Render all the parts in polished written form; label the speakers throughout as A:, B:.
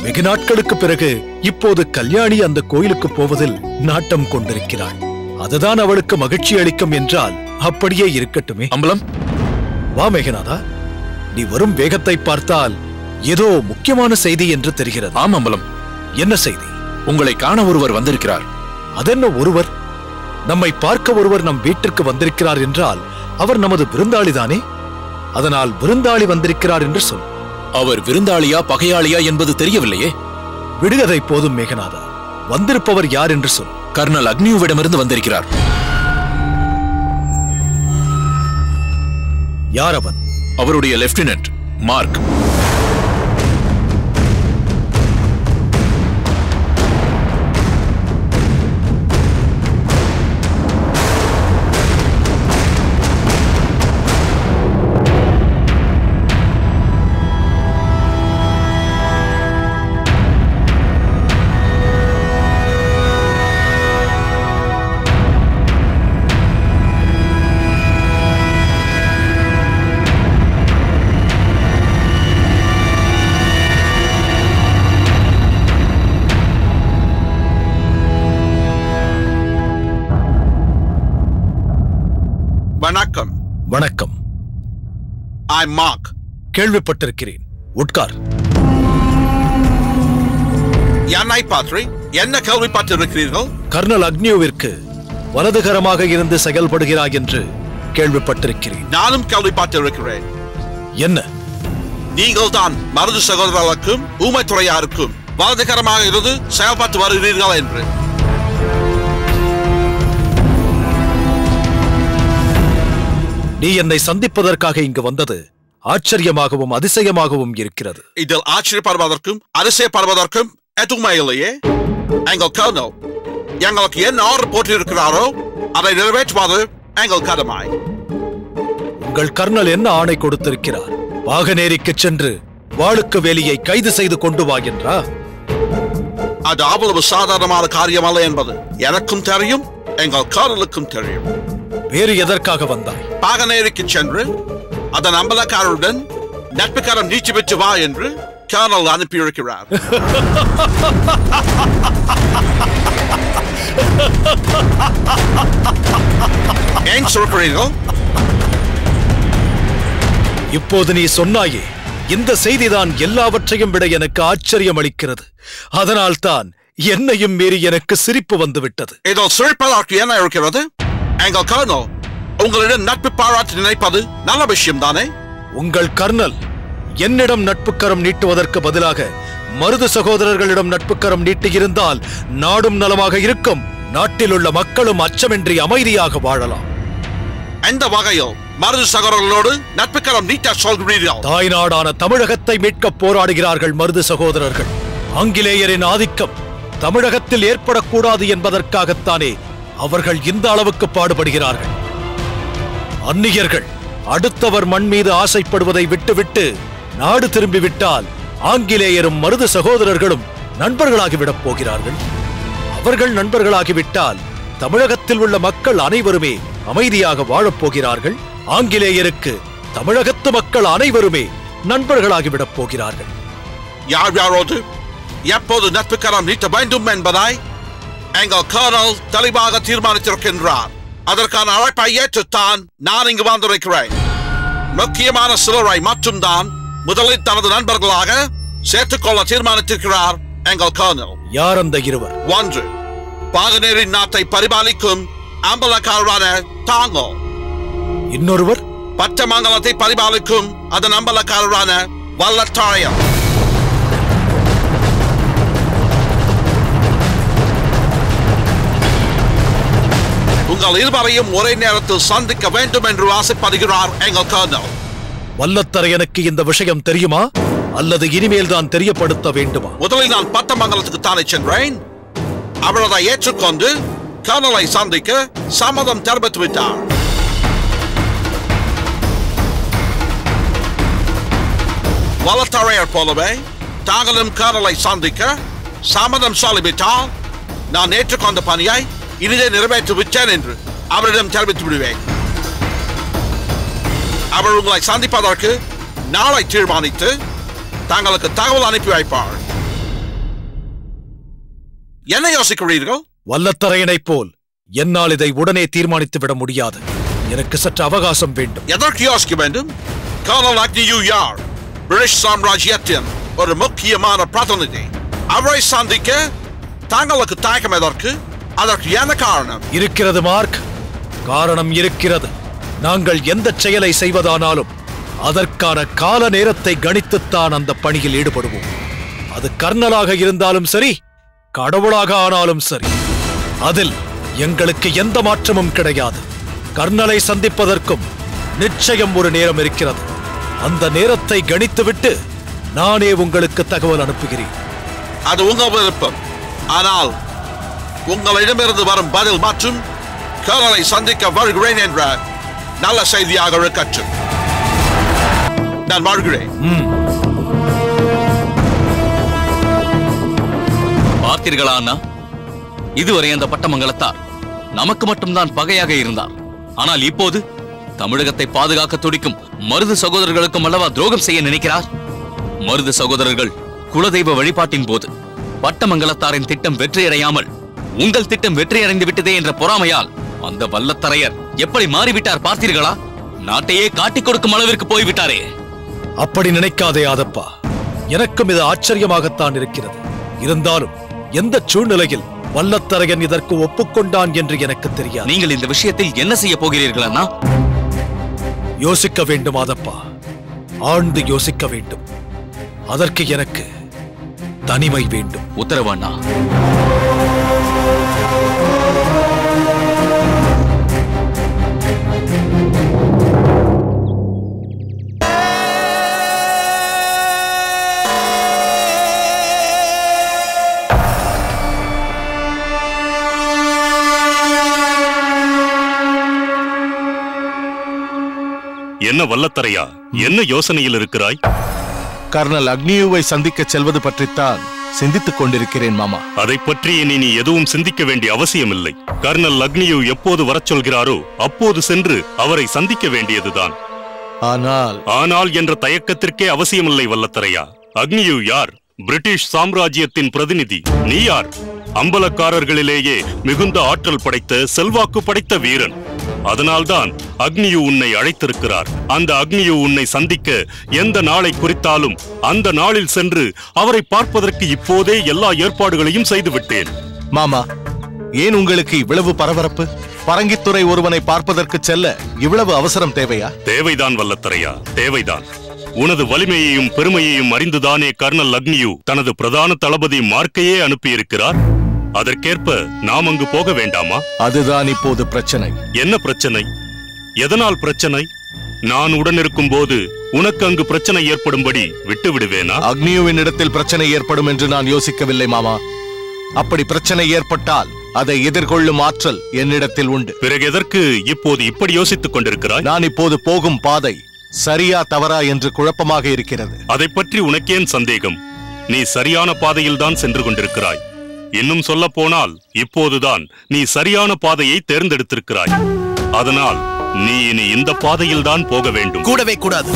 A: வெகு நாட்களுக்கு பிறகு இப்போது கல்யாணி அந்த கோயிலுக்கு போவதில் நாட்டம் கொண்டிருக்கிறாள். அதுதான் அவளுக்கு மகிழ்ச்சி அளிக்கும் என்றால் அப்படியே இருக்கட்டுமே.
B: அம்பலம்,
A: வா மேகநாதா, நீ வரும் வேகத்தை பார்த்தால் ஏதோ முக்கியமான செய்தி என்று தெரிகிறது.
B: ஆம் அம்பலம்.
A: என்ன செய்தி?
B: உங்களை காண ஒருவர் வந்திருக்கிறார்.
A: அதென்ன ஒருவர்? நம்மை பார்க்க ஒருவர் நம் வீட்டிற்கு வந்திருக்கிறார் என்றால் அவர் நமது விருந்தாளிதானே? அதனால் விருந்தாளி வந்திருக்கிறார் என்று சொல்.
B: அவர் விருந்தாளியா பகையாளியா என்பது தெரியவில்லையே.
A: விடுகதை போதும் மேகநாதா. வந்திருப்பவர் யார் என்று சொல்.
B: கர்னல் அக்னியுவிடமிருந்து வந்திருக்கிறார்.
A: யார் அவன்?
B: அவருடைய லெப்டினன்ட் மார்க்.
C: வணக்கம்.
A: வணக்கம்.
C: I'm Mark.
A: கேள்விப்பட்டிருக்கிறேன். உட்கார்.
C: என்னை பற்றி என்ன கேள்விப்பட்டிருக்கிறீர்கள்?
A: கர்னல் அக்னியோவிற்கு வலதுகரமாக இருந்து செயல்படுகிறாய் என்று கேள்விப்பட்டிருக்கிறேன்.
C: நானும் கேள்விப்பட்டிருக்கிறேன்.
A: என்ன?
C: நீங்கள் தான் மருது சகோதரர்களுக்கும் ஊமைத்துறையாருக்கும் வலதுகரமாக இருந்து செயல்பட்டு வருகிறீர்கள் என்று.
A: நீ என்னை சந்திப்பதற்காக இங்கு வந்தது ஆச்சரியமாகவும் அதிசயமாகவும் இருக்கிறது.
C: இதில் ஆச்சரியப்படுவதற்கும் அதிசயப்படுவதற்கும் எதுவுமே இல்லையே. எங்கள் கர்னல் எங்களுக்கு என்ன ஆர்டர் போட்டிருக்கிறாரோ அதை நிறைவேற்றுவது எங்கள் கடமை.
A: உங்கள் கர்னல் என்ன ஆணை கொடுத்திருக்கிறார்? பாகநேரிக்கு சென்று வாளுக்கு வேலியை கைது செய்து கொண்டு வா என்றா?
C: அது அவ்வளவு சாதாரணமான காரியம் அல்ல என்பது எனக்கும் தெரியும், எங்கள் கர்னலுக்கும் தெரியும்.
A: வேறு எதற்காக வந்தாய்?
C: பாகநேரிக்கு சென்று அதன் அம்பலக்காரருடன் நட்புக்கரம் நீச்சி பெற்று வா என்று கர்னல் அனுப்பியிருக்கிறார். ஏன் சொல்கிறீர்கள்?
A: இப்போது நீ சொன்னாயே, இந்த செய்திதான் எல்லாவற்றையும் விட எனக்கு ஆச்சரியம் அளிக்கிறது. அதனால்தான் என்னையும் மீறி எனக்கு சிரிப்பு வந்துவிட்டது.
C: இதில் சிரிப்பதற்கு என்ன இருக்கிறது? எங்கள் கர்னல் உங்களிடம் நட்பு பாராட்டி நினைப்பது நல்ல விஷயம் தானே?
A: உங்கள் கர்னல் என்னிடம் நட்புக்கரம் நீட்டுவதற்கு பதிலாக மருது சகோதரர்களிடம் நட்புக்கரம் நீட்டியிருந்தால் நாடும் நலமாக இருக்கும். நாட்டில் உள்ள மக்களும் அச்சமின்றி அமைதியாக வாழலாம்.
C: எந்த வகையில் மருது சகோதரர்களோடு நட்புக்கரம் நீட்ட சொல்கிறீர்கள்?
A: தாய்நாடான தமிழகத்தை மீட்க போராடுகிறார்கள் மருது சகோதரர்கள். ஆங்கிலேயரின் ஆதிக்கம் தமிழகத்தில் ஏற்படக்கூடாது என்பதற்காகத்தானே அவர்கள் இந்த அளவுக்கு பாடுபடுகிறார்கள். அந்நியர்கள் அடுத்தவர் மண் மீது ஆசைப்படுவதை விட்டுவிட்டு நாடு திரும்பிவிட்டால் ஆங்கிலேயரும் மருது சகோதரர்களும் நண்பர்களாகிவிடப் போகிறார்கள். அவர்கள் நண்பர்களாகிவிட்டால் தமிழகத்தில் உள்ள மக்கள் அனைவருமே அமைதியாக வாழப்போகிறார்கள். ஆங்கிலேயருக்கு தமிழகத்து மக்கள் அனைவருமே நண்பர்களாகிவிடப் போகிறார்கள்.
C: யார் யாரோடு எப்போது நட்புக்கரம் நீட்ட வேண்டும் என்பதை எங்கள் கர்னல் தெளிவாக தீர்மானித்திருக்கின்றார். அதற்கான அழைப்பை ஏற்றுத்தான் நான் இங்கு வந்திருக்கிறேன். முக்கியமான சிலரை மட்டும் தான் முதலில் தனது நண்பர்களாக சேர்த்துக் கொள்ள தீர்மானித்திருக்கிறார் எங்கள் கர்னல்.
A: யார் அந்த இருவர்?
C: ஒன்று, பாகநேரி நாட்டை பரிபாலிக்கும் அம்பலக்காரரான தாங்கல்.
A: இன்னொருவர்?
C: பச்சமங்கலத்தை பரிபாலிக்கும் அதன் அம்பலக்காரரான வல்லத்தாயம். உங்கள் இருவரையும் ஒரே நேரத்தில் சந்திக்க வேண்டும் என்று ஆசைப்படுகிறார் எங்கள் கர்னல்.
A: வல்லத்தரையனுக்கு இந்த விஷயம் தெரியுமா அல்லது இனிமேல் தான் தெரியப்படுத்த வேண்டுமா?
C: முதலில் நான் பட்டமங்கலத்துக்கு தானே சென்றேன். அவர் அதை ஏற்றுக்கொண்டு கர்னலை சந்திக்க சம்மதம் தெரிவித்து விட்டார். வல்லத்தரையர் போலவே தாங்களும் கர்னலை சந்திக்க சம்மதம் சொல்லிவிட்டால் நான் ஏற்றுக்கொண்ட பணியை இனிதே நிறைவேற்றி விட்டேன் என்று அவரிடம் தெரிவித்து விடுவேன். அவர் உங்களை சந்திப்பதற்கு நாளை தீர்மானித்து தங்களுக்கு தகவல் அனுப்பி வைப்பார். என்ன யோசிக்கிறீர்கள்?
A: வல்லத்தரையனைப் போல் என்னால் இதை உடனே தீர்மானித்து விட முடியாது. எனக்கு சற்று அவகாசம் வேண்டும்.
C: எதற்கு யோசிக்க வேண்டும்? கர்னல் அக்னியூ யார்? பிரிட்டிஷ் சாம்ராஜ்யத்தின் ஒரு முக்கியமான பிரதிநிதி. அவரை சந்திக்க தாங்களுக்கு தயக்கம் எதற்கு? அதற்கு என்ன காரணம்?
A: இருக்கிறது மார்க், காரணம் இருக்கிறது. நாங்கள் எந்த செயலை செய்வதானாலும் அதற்கான கால நேரத்தை கணித்துத்தான் அந்த பணியில் ஈடுபடுவோம். அது கர்னலாக இருந்தாலும் சரி, கடவுளாக ஆனாலும் சரி, அதில் எங்களுக்கு எந்த மாற்றமும் கிடையாது. கர்னலை சந்திப்பதற்கும் நிச்சயம் ஒரு நேரம் இருக்கிறது. அந்த நேரத்தை கணித்துவிட்டு நானே உங்களுக்கு தகவல் அனுப்புகிறேன்.
C: அது உங்கள் விருப்பம். ஆனால் உங்களிடமிருந்து வரும் பதில் மற்றும் கர்னலை சந்திக்க வருகிறேன் என்ற நல்ல செய்தியாக இருக்கட்டும். நான் வருகிறேன்.
D: பார்த்தீர்களா அண்ணா, இதுவரை அந்த பட்டமங்கலத்தார் நமக்கு மட்டும்தான் பகையாக இருந்தார். ஆனால் இப்போது தமிழகத்தை பாதுகாக்க துடிக்கும் மருது சகோதரர்களுக்கும் அல்லவா துரோகம் செய்ய நினைக்கிறார். மருது சகோதரர்கள் குலதெய்வ வழிபாட்டின் போது பட்டமங்கலத்தாரின் திட்டம் வெற்றியடையாமல் உங்கள் திட்டம் வெற்றியடைந்து விட்டதே என்ற பொறாமையால் அந்த வல்லத்தரையர் எப்படி மாறிவிட்டார் பார்த்தீர்களா? நாட்டையே காட்டிக் கொடுக்கும் அளவிற்கு போய்விட்டாரே.
A: அப்படி நினைக்காதே ஆதப்பா, எனக்கும் இது ஆச்சரியமாகத்தான் இருக்கிறது. இருந்தாலும் எந்த சூழ்நிலையில் வல்லத்தரையன் இதற்கு ஒப்புக்கொண்டான் என்று எனக்கு தெரியாது.
D: நீங்கள் இந்த விஷயத்தில் என்ன செய்ய போகிறீர்கள் அண்ணா?
A: யோசிக்க வேண்டும் ஆதப்பா, ஆழ்ந்து யோசிக்க வேண்டும். அதற்கு எனக்கு தனிமை வேண்டும்.
D: உத்தரவு அண்ணா.
E: என்ன வல்லத்தரையா, என்ன யோசனையில் இருக்கிறாய்?
F: கர்னல் அக்னியூவை சந்திக்க செல்வது பற்றித்தான் சிந்தித்துக் கொண்டிருக்கிறேன் மாமா.
E: அதை பற்றி இனி நீ எதுவும் சிந்திக்க வேண்டிய அவசியமில்லை. கர்னல் அக்னியூ எப்போது வரச் சொல்கிறாரோ அப்போது சென்று அவரை சந்திக்க வேண்டியதுதான். ஆனால் என்ற தயக்கத்திற்கே அவசியமில்லை வல்லத்தரையா. அக்னியூ யார்? பிரிட்டிஷ் சாம்ராஜ்யத்தின் பிரதிநிதி. நீ யார்? அம்பலக்காரர்களிலேயே மிகுந்த ஆற்றல் படைத்த, செல்வாக்கு படைத்த வீரன். அதனால்தான் அக்னியூ உன்னை அழைத்திருக்கிறார். அந்த அக்னியூ உன்னை சந்திக்க எந்த நாளை குறித்தாலும் அந்த நாளில் சென்று அவரை பார்ப்பதற்கு இப்போதே எல்லா ஏற்பாடுகளையும் செய்துவிட்டேன்.
F: மாமா, ஏன் உங்களுக்கு இவ்வளவு பரபரப்பு? பரங்கித்துறை ஒருவனை பார்ப்பதற்கு செல்ல இவ்வளவு அவசரம் தேவையா?
E: தேவைதான் வல்லத்தரையா, தேவைதான். உனது வலிமையையும் பெருமையையும் அறிந்துதானே கர்னல் அக்னியூ தனது பிரதான தளபதி மார்க்கையே அனுப்பியிருக்கிறார். அதற்கேற்ப நாம் அங்கு போக வேண்டாமா?
F: அதுதான் இப்போது பிரச்சனை.
E: என்ன பிரச்சனை? எதனால் பிரச்சனை? நான் உடனிருக்கும் போது உனக்கு அங்கு பிரச்சனை ஏற்படும்படி விட்டு விடுவேனா?
F: அக்னியூவின் இடத்தில் பிரச்சனை ஏற்படும் என்று நான் யோசிக்கவில்லை மாமா. அப்படி பிரச்சனை ஏற்பட்டால் அதை எதிர்கொள்ளும் ஆற்றல் என்னிடத்தில் உண்டு.
E: பிறகு எதற்கு இப்போது இப்படி யோசித்துக் கொண்டிருக்கிறாய்?
F: நான் இப்போது போகும் பாதை சரியா தவறா என்று குழப்பமாக இருக்கிறது.
E: அதை பற்றி உனக்கேன் சந்தேகம்? நீ சரியான பாதையில் தான் சென்று கொண்டிருக்கிறாய். இன்னும் சொல்ல போனால் இப்போதுதான் நீ சரியான பாதையை தேர்ந்தெடுத்திருக்கிறாய். அதனால் நீ இனி இந்த பாதையில் தான் போக வேண்டும்.
G: கூடவே கூடாது.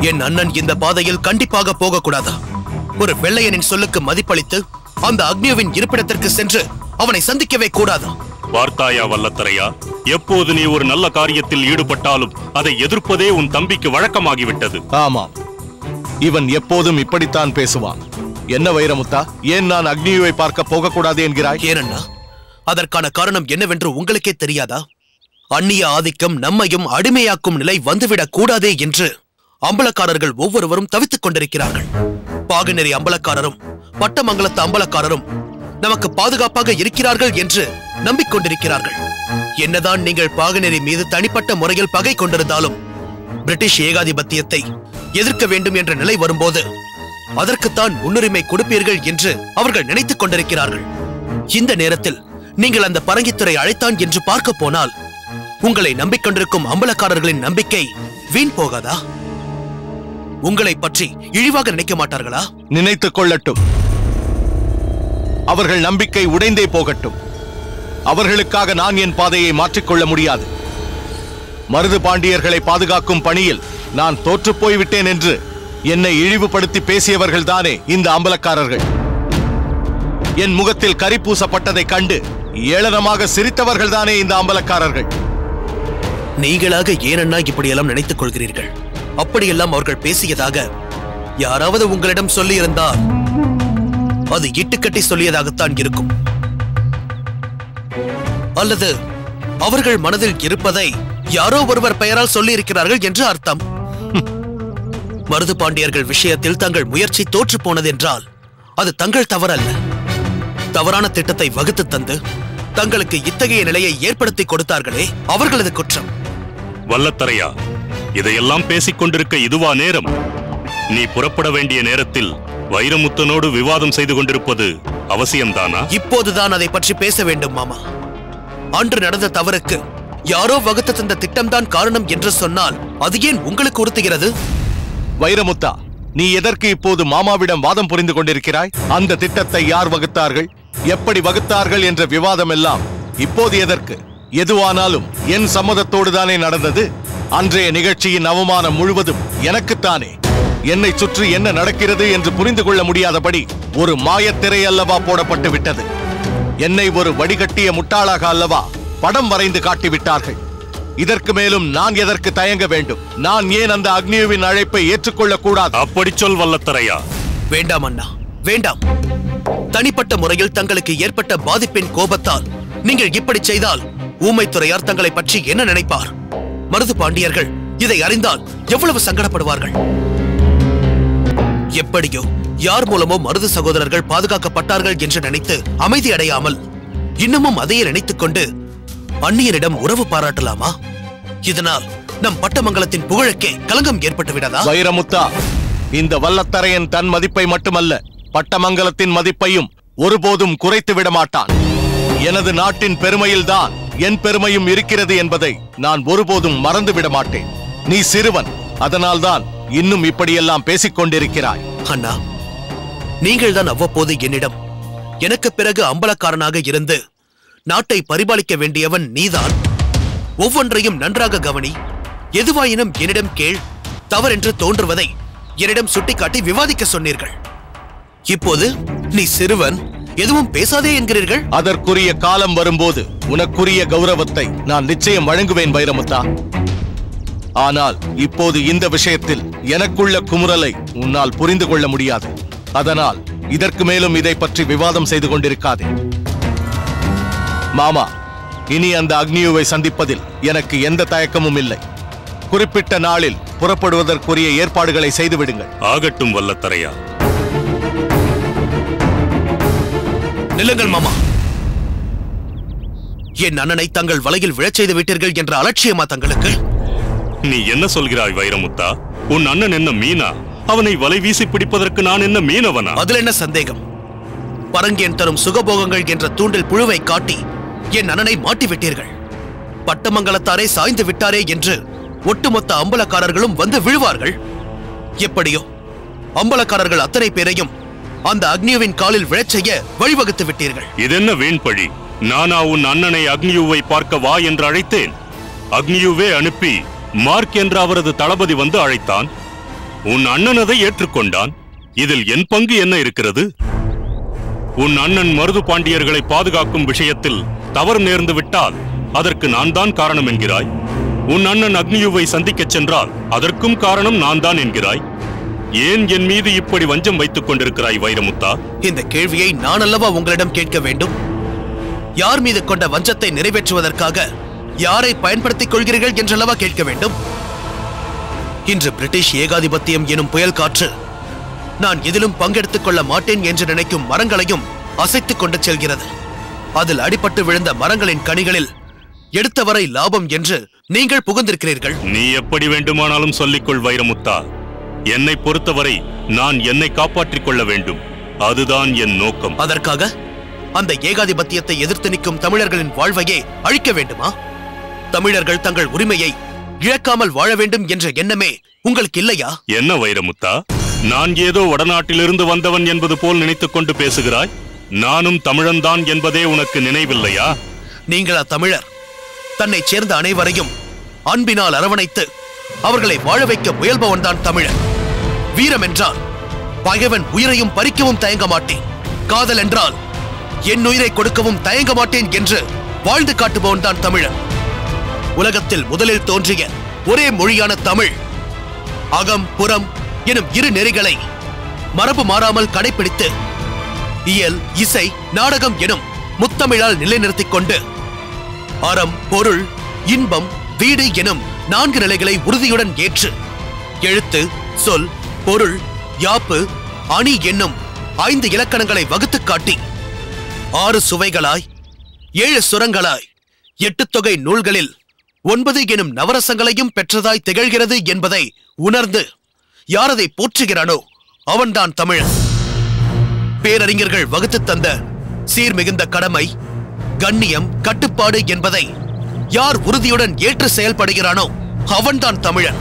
G: என் அண்ணன் இந்த பாதையில் கண்டிப்பாக போகக்கூடாதா? ஒரு வெள்ளையனின் சொல்லுக்கு மதிப்பளித்து அந்த அக்னியுவின் இருப்பிடத்திற்கு சென்று அவனை சந்திக்கவே கூடாதா?
E: பார்த்தாயா வல்லத்தரையா, எப்போது நீ ஒரு நல்ல காரியத்தில் ஈடுபட்டாலும் அதை எதிர்ப்பதே உன் தம்பிக்கு வழக்கமாகிவிட்டது.
F: ஆமாம், இவன் எப்போதும் இப்படித்தான் பேசுவான். என்ன வைரமுத்தா, ஏன் நான் அக்னியுவை பார்க்க போகக்கூடாது என்கிறாய்?
G: ஏனண்ணா, அதற்கான காரணம் என்னவென்று உங்களுக்கே தெரியாதா? அந்நிய ஆதிக்கம் நம்மையும் அடிமையாக்கும் நிலை வந்துவிடக் கூடாதே என்று அம்பலக்காரர்கள் ஒவ்வொருவரும் தவித்துக் கொண்டிருக்கிறார்கள். பாகநெறி அம்பலக்காரரும் பட்டமங்கலத்து அம்பலக்காரரும் நமக்கு பாதுகாப்பாக இருக்கிறார்கள் என்று நம்பிக்கொண்டிருக்கிறார்கள். என்னதான் நீங்கள் பாகநெறி மீது தனிப்பட்ட முறையில் பகை கொண்டிருந்தாலும் பிரிட்டிஷ் ஏகாதிபத்தியத்தை எதிர்க்க வேண்டும் என்ற நிலை வரும்போது அதற்குத்தான் முன்னுரிமை கொடுப்பீர்கள் என்று அவர்கள் நினைத்துக் கொண்டிருக்கிறார்கள். இந்த நேரத்தில் நீங்கள் அந்த பரங்கித்துறை அழைத்தான் என்று பார்க்க போனால் உங்களை நம்பிக்கொண்டிருக்கும் அம்பலக்காரர்களின் நம்பிக்கை வீண் போகாதா? உங்களை பற்றி இழிவாக நினைக்க மாட்டார்களா?
F: நினைத்துக் கொள்ளட்டும். அவர்கள் நம்பிக்கை உடைந்தே போகட்டும். அவர்களுக்காக நான் என் பாதையை மாற்றிக்கொள்ள முடியாது. மருது பாண்டியர்களை பாதுகாக்கும் பணியில் நான் தோற்று போய்விட்டேன் என்று என்னை இழிவுபடுத்தி பேசியவர்கள் தானே இந்த அம்பலக்காரர்கள். என் முகத்தில் கரி பூசப்பட்டதை கண்டு ஏளனமாக சிரித்தவர்கள் தானே இந்த அம்பலக்காரர்கள்.
G: நீங்களாக ஏனண்ணா இப்படியெல்லாம் நினைத்துக் கொள்கிறீர்கள்? அப்படியெல்லாம் அவர்கள் பேசியதாக யாராவது உங்களிடம் சொல்லியிருந்தால் அது இட்டுக்கட்டி சொல்லியதாகத்தான் இருக்கும். அல்லது அவர்கள் மனதில் இருப்பதை யாரோ ஒருவர் பெயரால் சொல்லியிருக்கிறார்கள் என்று அர்த்தம். மருது பாண்டியர்கள் விஷயத்தில் தங்கள் முயற்சி தோற்று போனதென்றால் அது தங்கள் தவறல்ல. தவறான திட்டத்தை வகுத்து தந்து தங்களுக்கு இத்தகைய நிலையை ஏற்படுத்தி கொடுத்தார்களே, அவர்களது குற்றம்.
E: வல்லத்தரையா, இதையெல்லாம் பேசிக் கொண்டிருக்க இதுவா நேரம்? நீ புறப்பட வேண்டிய நேரத்தில் வைரமுத்தனோடு விவாதம் செய்து கொண்டிருப்பது அவசியம்தானா?
G: இப்போதுதான் அதை பற்றி பேச வேண்டும் மாமா. அன்று நடந்த தவறுக்கு யாரோ வகுத்து தந்த திட்டம்தான் காரணம் என்று சொன்னால் அது ஏன் உங்களுக்கு உறுத்துகிறது?
F: வைரமுத்தா, நீ எதற்கு இப்போது மாமாவிடம் வாதம் புரிந்து கொண்டிருக்கிறாய்? அந்த திட்டத்தை யார் வகுத்தார்கள், எப்படி வகுத்தார்கள் என்ற விவாதம் எல்லாம் இப்போது எதற்கு? எதுவானாலும் என் சம்மதத்தோடு தானே நடந்தது. அன்றைய நிகழ்ச்சியின் அவமானம் முழுவதும் எனக்குத்தானே. என்னை சுற்றி என்ன நடக்கிறது என்று புரிந்து கொள்ள முடியாதபடி ஒரு மாயத்திரை அல்லவா போடப்பட்டு விட்டது. என்னை ஒரு வடிகட்டிய முட்டாளாக அல்லவா படம் வரைந்து காட்டிவிட்டார்கள். இதற்கு மேலும் நான் எதற்கு தயங்க வேண்டும்? நான் ஏன் அந்த அக்னியுவின் அழைப்பை ஏற்றுக்கொள்ளக் கூடாது?
E: அப்படி சொல் வல்லத்தரையா.
G: வேண்டாம் அண்ணா, வேண்டாம். தனிப்பட்ட முறையில் தங்களுக்கு ஏற்பட்ட பாதிப்பின் கோபத்தால் நீங்கள் இப்படி செய்தால் ஊமைத்துறையார் தங்களை பற்றி என்ன நினைப்பார்? மருது பாண்டியர்கள் இதை அறிந்தால் எவ்வளவு சங்கடப்படுவார்கள். எப்படியோ யார் மூலமோ மருது சகோதரர்கள் பாதுகாக்கப்பட்டார்கள் என்று நினைத்து அமைதி அடையாமல் இன்னமும் அதையே நினைத்துக் கொண்டு அந்நியரிடம் உறவு பாராட்டலாமா? இதனால் நம் பட்டமங்கலத்தின் புகழுக்கே களங்கம் ஏற்பட்டு விடாதா?
F: வைரமுத்தா, இந்த வல்லத்தரையன் தன் மதிப்பை மட்டுமல்ல, பட்டமங்கலத்தின் மதிப்பையும் ஒருபோதும் குறைத்து விட மாட்டான். எனது நாட்டின் பெருமையில்தான் என் பெருமையும் இருக்கிறது என்பதை நான் ஒருபோதும் மறந்துவிட மாட்டேன். நீ சிறுவன், அதனால்தான் இன்னும் இப்படியெல்லாம் பேசிக் கொண்டிருக்கிறாய்.
G: அண்ணா, நீங்கள் தான் அவ்வப்போது என்னிடம் எனக்கு பிறகு அம்பலக்காரனாக இருந்து நாட்டை பரிபாலிக்க வேண்டியவன் நீதான், ஒவ்வொன்றையும் நன்றாக கவனி, எதுவாயினும் என்னிடம் கேள், தவறென்று தோன்றுவதை என்னிடம் சுட்டிக்காட்டி விவாதிக்க சொன்னீர்கள். இப்போது நீ சிறுவன், எதுவும் பேசாதே என்கிறீர்கள்.
F: அதற்குரிய காலம் வரும்போது உனக்குரிய கௌரவத்தை நான் நிச்சயம் வழங்குவேன் வைரமுத்தா. ஆனால் இப்போது இந்த விஷயத்தில் எனக்குள்ள குமுறலை உன்னால் புரிந்து கொள்ள முடியாது. அதனால் இதற்கு மேலும் இதை பற்றி விவாதம் செய்து கொண்டிருக்காதே. மாமா, இனி அந்த அக்னியுவை சந்திப்பதில் எனக்கு எந்த தயக்கமும் இல்லை. குறிப்பிட்ட நாளில் புறப்படுவதற்குரிய ஏற்பாடுகளை செய்துவிடுங்கள்.
E: ஆகட்டும் வல்லத்தரையா.
G: நில்லுங்கள் மாமா. என் அண்ணனை தங்கள் வலையில் விழச் செய்து விட்டீர்கள் என்ற அலட்சியமா தங்களுக்கு?
E: நீ என்ன சொல்கிறாய் வைரமுத்தா? உன் அண்ணன் என்ன மீனா? அவனை வலை வீசி பிடிப்பதற்கு நான் என்ன மீனவனா?
G: அதில் என்ன சந்தேகம்? பரங்கேன் தரும் சுகபோகங்கள் என்ற தூண்டில் புழுவை காட்டி என் அண்ணனை மாட்டிவிட்டீர்கள். பட்டமங்கலத்தாரே சாய்ந்து விட்டாரே என்று ஒட்டுமொத்த அம்பலக்காரர்களும் வந்து விழுவார்கள். எப்படியோ அம்பலக்காரர்கள் அத்தனை பேரையும் அந்த அக்னியுவின் காலில் விழச் செய்ய வழிவகுத்து விட்டீர்கள்.
E: இதென்ன வீண் பழி? நானா உன் அண்ணனை அக்னியுவை பார்க்க வா என்று அழைத்தேன்? அக்னியுவே அனுப்பி மார்க் என்ற அவரது தளபதி வந்து அழைத்தான். உன் அண்ணன் அதை ஏற்றுக்கொண்டான். இதில் என் பங்கு என்ன இருக்கிறது? உன் அண்ணன் மருது பாண்டியர்களை பாதுகாக்கும் விஷயத்தில் தவறு நேர்ந்து விட்டால் அதற்கு நான் தான் காரணம் என்கிறாய். உன் அண்ணன் அக்னியுவை சந்திக்கச் சென்றால் அதற்கும் காரணம் நான் தான் என்கிறாய். ஏன் என் மீது இப்படி வஞ்சம் வைத்துக் கொண்டிருக்கிறாய் வைரமுத்தா?
G: இந்த கேள்வியை நான் அல்லவா உங்களிடம் கேட்க வேண்டும்? யார் மீது கொண்ட வஞ்சத்தை நிறைவேற்றுவதற்காக யாரை பயன்படுத்திக் கொள்கிறீர்கள் என்றல்லவா கேட்க வேண்டும்? இன்று பிரிட்டிஷ் ஏகாதிபத்தியம் எனும் புயல் காற்று நான் எதிலும் பங்கெடுத்துக் கொள்ள மாட்டேன் என்று நினைக்கும் மரங்களையும் அசைத்துக் கொண்டு செல்கிறது. அதில் அடிபட்டு விழுந்த மரங்களின் கனிகளில் எடுத்தவரை லாபம் என்று நீங்கள் புகுந்திருக்கிறீர்கள்.
E: நீ எப்படி வேண்டுமானாலும் சொல்லிக்கொள் வைரமுத்தா. என்னை பொறுத்தவரை நான் என்னை காப்பாற்றிக் கொள்ள வேண்டும். அதுதான் என் நோக்கம்.
G: அதற்காக அந்த ஏகாதிபத்தியத்தை எதிர்த்து நிற்கும் தமிழர்களின் வாழ்வையே அழிக்க வேண்டுமா? தமிழர்கள் தங்கள் உரிமையை இழக்காமல் வாழ வேண்டும் என்ற எண்ணமே உங்களுக்கு இல்லையா?
E: என்ன வைரமுத்தா, நான் ஏதோ வடநாட்டிலிருந்து வந்தவன் என்பது போல் நினைத்துக் கொண்டு பேசுகிறாய். நானும் தமிழன்தான் என்பதே உனக்கு நினைவில்லையா?
G: நீங்களா தமிழர்? தன்னை சேர்ந்த அனைவரையும் அன்பினால் அரவணைத்து அவர்களை வாழ வைக்க முயல்பவன் தான் தமிழர். வீரம் என்றால் பகைவன் உயிரையும் பறிக்கவும் தயங்க மாட்டேன், காதல் என்றால் என் உயிரை கொடுக்கவும் தயங்க மாட்டேன் என்று வாழ்ந்து காட்டுபவன் தான் தமிழன். உலகத்தில் முதலில் தோன்றிய ஒரே மொழியான தமிழ் அகம் புறம் எனும் இரு நெறிகளை மரபு மாறாமல் கடைபிடித்து இயல் இசை நாடகம் எனும் முத்தமிழால் நிலைநிறுத்திக் கொண்டு அறம் பொருள் இன்பம் வீடு எனும் 4 நிலைகளை உறுதியுடன் ஏற்று எழுத்து சொல் பொருள் யாப்பு அணி என்னும் 5 இலக்கணங்களை வகுத்துக் காட்டி 6 சுவைகளாய் 7 சுரங்களாய் 8 தொகை நூல்களில் 9 எனும் நவரசங்களையும் பெற்றதாய் திகழ்கிறது என்பதை உணர்ந்து யார் அதை போற்றுகிறானோ அவன்தான் தமிழன். பேரறிஞர்கள் வகுத்து தந்த சீர்மிகுந்த கடமை கண்ணியம் கட்டுப்பாடு என்பதை யார் உறுதியுடன் ஏற்று செயல்படுகிறானோ அவன்தான் தமிழன்.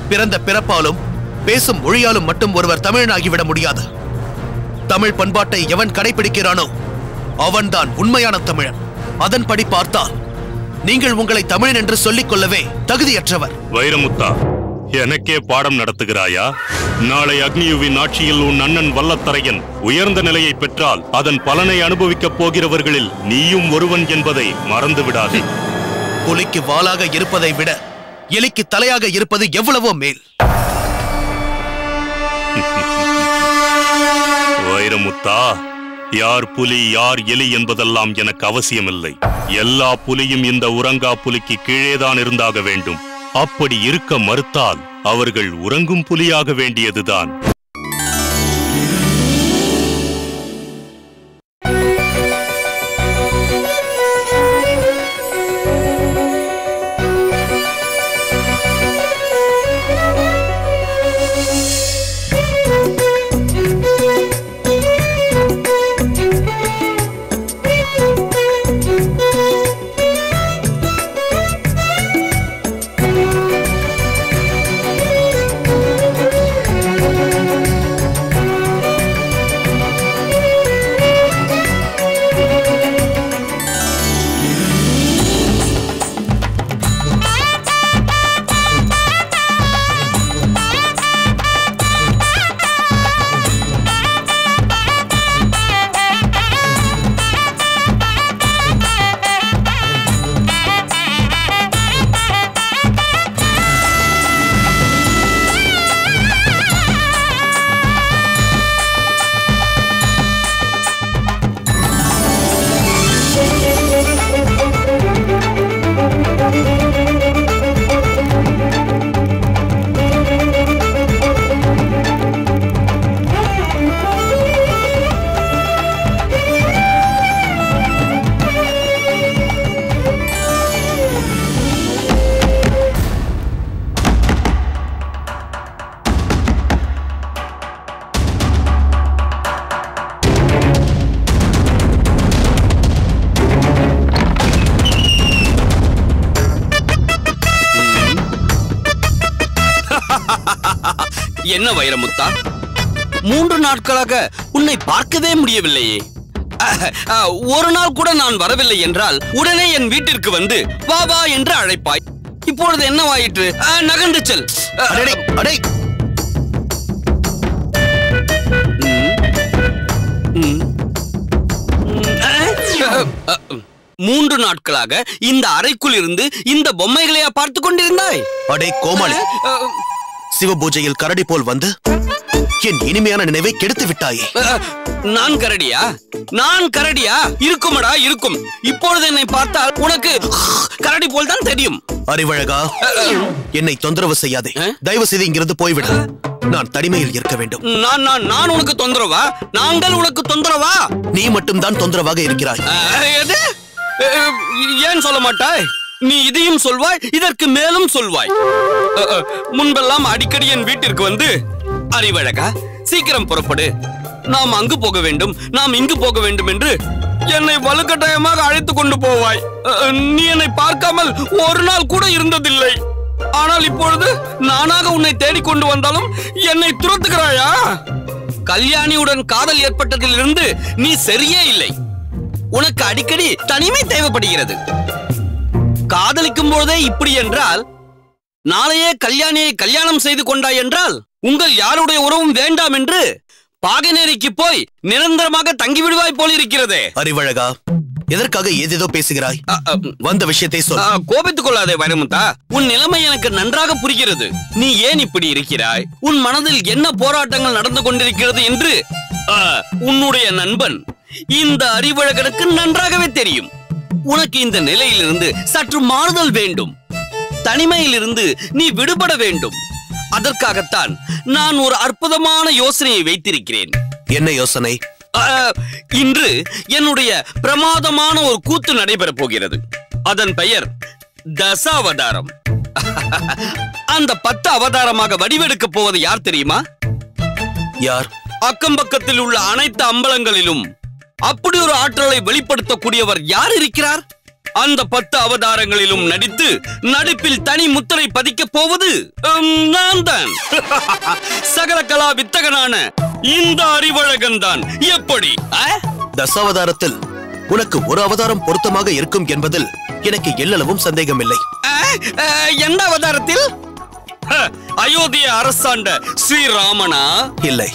G: பிறந்த பிறப்பாலும் பேசும் மொழியாலும் மட்டும் ஒருவர் தமிழனாகிவிட முடியாது. தமிழ் பண்பாட்டை எவன் கடைபிடிக்கிறானோ அவன்தான் உண்மையான தமிழன். அதன்படி பார்த்தால் நீங்கள் உங்களை தமிழன் என்று சொல்லிக் கொள்ளவே தகுதியற்றவர்.
E: வைரமுத்தா, எனக்கே பாடம் நடத்துகிறாயா? நாளை அக்னியுவின் ஆட்சியில் உன் அண்ணன் வல்லத்தரையன் உயர்ந்த நிலையை பெற்றால் அதன் பலனை அனுபவிக்கப் போகிறவர்களில் நீயும் ஒருவன் என்பதை மறந்து விடாதே.
G: புலிக்கு வாளாக இருப்பதை விட எலிக்கு தலையாக இருப்பது எவ்வளவோ மேல்.
E: வைரமுத்தா, யார் புலி யார் எலி என்பதெல்லாம் எனக்கு அவசியமில்லை. எல்லா புலியும் இந்த உறங்கா புலிக்கு கீழேதான் இருந்தாக வேண்டும். அப்படி இருக்க மறுத்தால் அவர்கள் உறங்கும் புலியாக வேண்டியதுதான்.
H: என்ன வைரமுத்தா, 3 நாட்களாக உன்னை பார்க்கவே முடியவில்லையே. ஒரு நாள் கூட நான் வரவில்லை என்றால் உடனே என் வீட்டிற்கு வந்து வா வா என்று அழைப்பாய். இப்பொழுது என்னவாயிற்று? நகர்ந்து செல்.
G: அடே
H: 3 நாட்களாக இந்த அறைக்குள் இருந்து இந்த பொம்மைகளையா பார்த்து கொண்டிருந்தாய்?
G: அடே கோமாளி, சிவபூஜையில் கரடி போல் வந்து என் இனிமையான நினைவை கெடுத்து விட்டாயே.
H: நான் கரடியா? நான் கரடியா? இருக்குமடா இருக்கும். இப்பொழுது என்னை பார்த்தால் உனக்கு கரடி போல் தான் தெரியும்.
G: அறிவழகா, என்னை தொந்தரவு செய்யாதே. தயவு செய்து இங்கிருந்து போய்விடு. நான் தனிமையில் இருக்க வேண்டும்.
H: நான் உனக்கு தொந்தரவா? நாங்கள் உனக்கு தொந்தரவா?
G: நீ மட்டும் தான் தொந்தரவாக இருக்கிறாய்.
H: ஏன் சொல்ல மாட்டாய்? நீ இதையும் சொல்வாய், இதற்கு மேலும் சொல்வாய். முன்பெல்லாம் அடிக்கடி என் வீட்டிற்கு வந்து அறிவழகா சீக்கிரம் புறப்படு, நாம் அங்கு போக வேண்டும், நாம் இங்கு போக வேண்டும் என்று என்னை வலுக்கட்டாயமாக அழைத்து கொண்டு போவாய். நீ என்னை பார்க்காமல் ஒரு நாள் கூட இருந்ததில்லை. ஆனால் இப்பொழுது நானாக உன்னை தேடிக்கொண்டு வந்தாலும் என்னை துரத்துகிறாயா? கல்யாணியுடன் காதல் ஏற்பட்டதிலிருந்து நீ சரியே இல்லை. உனக்கு அடிக்கடி தனிமை தேவைப்படுகிறது. காதலிக்கும் போதே இப்படி என்றால் நாளையே கல்யாணியை கல்யாணம் செய்து கொண்டாய் என்றால் உங்கள் யாருடைய உறவும் வேண்டாம் என்று பாகனேரிக்கு போய் நிரந்தரமாக தங்கிவிடுவாய் போல் இருக்கிறதே.
G: அறிவழகா, எதற்காக ஏதேதோ பேசுகிறாய்? வந்த விஷயத்தை சொல்.
H: கோபித்துக் கொள்ளாதே வைரமுத்தா, உன் நிலைமை எனக்கு நன்றாக புரிகிறது. நீ ஏன் இப்படி இருக்கிறாய், உன் மனதில் என்ன போராட்டங்கள் நடந்து கொண்டிருக்கிறது என்று உன்னுடைய நண்பன் இந்த அறிவழகனுக்கு நன்றாகவே தெரியும். உனக்கு இந்த நிலையிலிருந்து சற்று மாறுதல் வேண்டும். தனிமையிலிருந்து நீ விடுபட வேண்டும். அதற்காகத்தான் நான் ஒரு அற்புதமான யோசனையை வைத்திருக்கிறேன்.
G: என்ன யோசனை?
H: இன்று என்னுடைய பிரமாதமான ஒரு கூத்து நடைபெறப் போகிறது. அதன் பெயர் தசாவதாரம். அந்த 10 அவதாரமாக வடிவெடுக்க போவது யார் தெரியுமா?
G: யார்?
H: அக்கம் பக்கத்தில் உள்ள அனைத்து அம்பலங்களிலும் அப்படி ஒரு ஆற்றலை வெளிப்படுத்தக்கூடியவர் யார் இருக்கிறார்? அந்த 10 அவதாரங்களிலும் நடித்து நடிப்பில் தனி முத்திரை பதிக்க போவது நான் தான். சகல கலா வித்தகனான இந்த அறிவழகன் தான். எப்படி?
G: தசாவதாரத்தில் உனக்கு ஒரு அவதாரம் பொருத்தமாக இருக்கும் என்பதில் எனக்கு எல்லளவும் சந்தேகம் இல்லை.
H: எந்த அவதாரத்தில்? அயோத்திய அரசாண்ட ஸ்ரீராமனா?
G: இல்லை.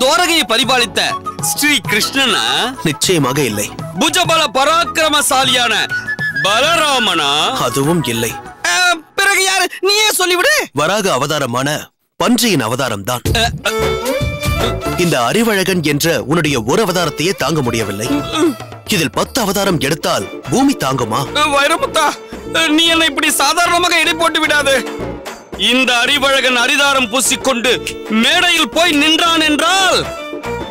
H: துவாரகையை பரிபாலித்த ஸ்ரீ கிருஷ்ணனா?
G: நிச்சயமாக இல்லை.
H: புஜபல பராக்கிரமசாலியான பலராமனா?
G: அதுவும் இல்லை.
H: பிறகு யாரு? நீயே சொல்லிவிடு.
G: வராக அவதாரமான பன்றியின் அவதாரம் தான். இந்த அறிவழகன் என்ற உன்னுடைய ஒரு அவதாரத்தையே தாங்க முடியவில்லை. இதில் 10 அவதாரம் எடுத்தால் பூமி தாங்குமா?
H: வைரமுத்தா, நீ என்னை இப்படி சாதாரணமாக எடை போட்டு விடாது. இந்த அறிவழகன் அரிதாரம் பூசிக்கொண்டு மேடையில் போய் நின்றான் என்றால்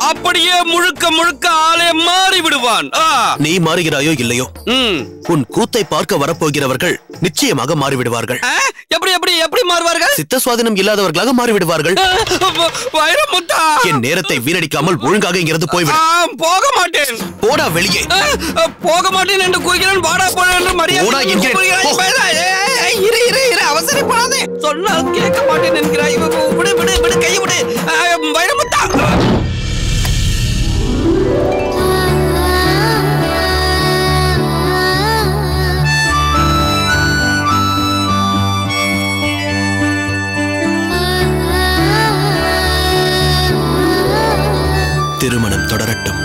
H: அப்படியே முழுக்க முழுக்க ஆளே மாறி விடுவான்.
G: நீ மாறுகிறாயோ இல்லையோ, உன் கூத்தை பார்க்க வரப்போகிறவர்கள் நிச்சயமாக மாறிவிடுவார்கள்.
H: எப்படி எப்படி எப்படி மாறுவார்கள்?
G: சித்த சுவாதீனம் இல்லாதவர்களாக மாறிவிடுவார்கள்.
H: வைரமுத்தா,
G: என் நேரத்தை வீணடிக்காமல் ஒழுங்காக இங்கிருந்து போய்விடு.
H: போக மாட்டேன்.
G: போடா வெளியே.
H: போக மாட்டேன் என்று கூறுகிறேன். வாடா போட என்று மரியாதை. இரு இரு இரு, அவசரப்படாதே. சொன்னால் கேட்க மாட்டேன் என்கிறாய். விடு விடு விடு, கையை விடு. வைரமுத்தா,
G: திருமணம் தொடரட்டும்.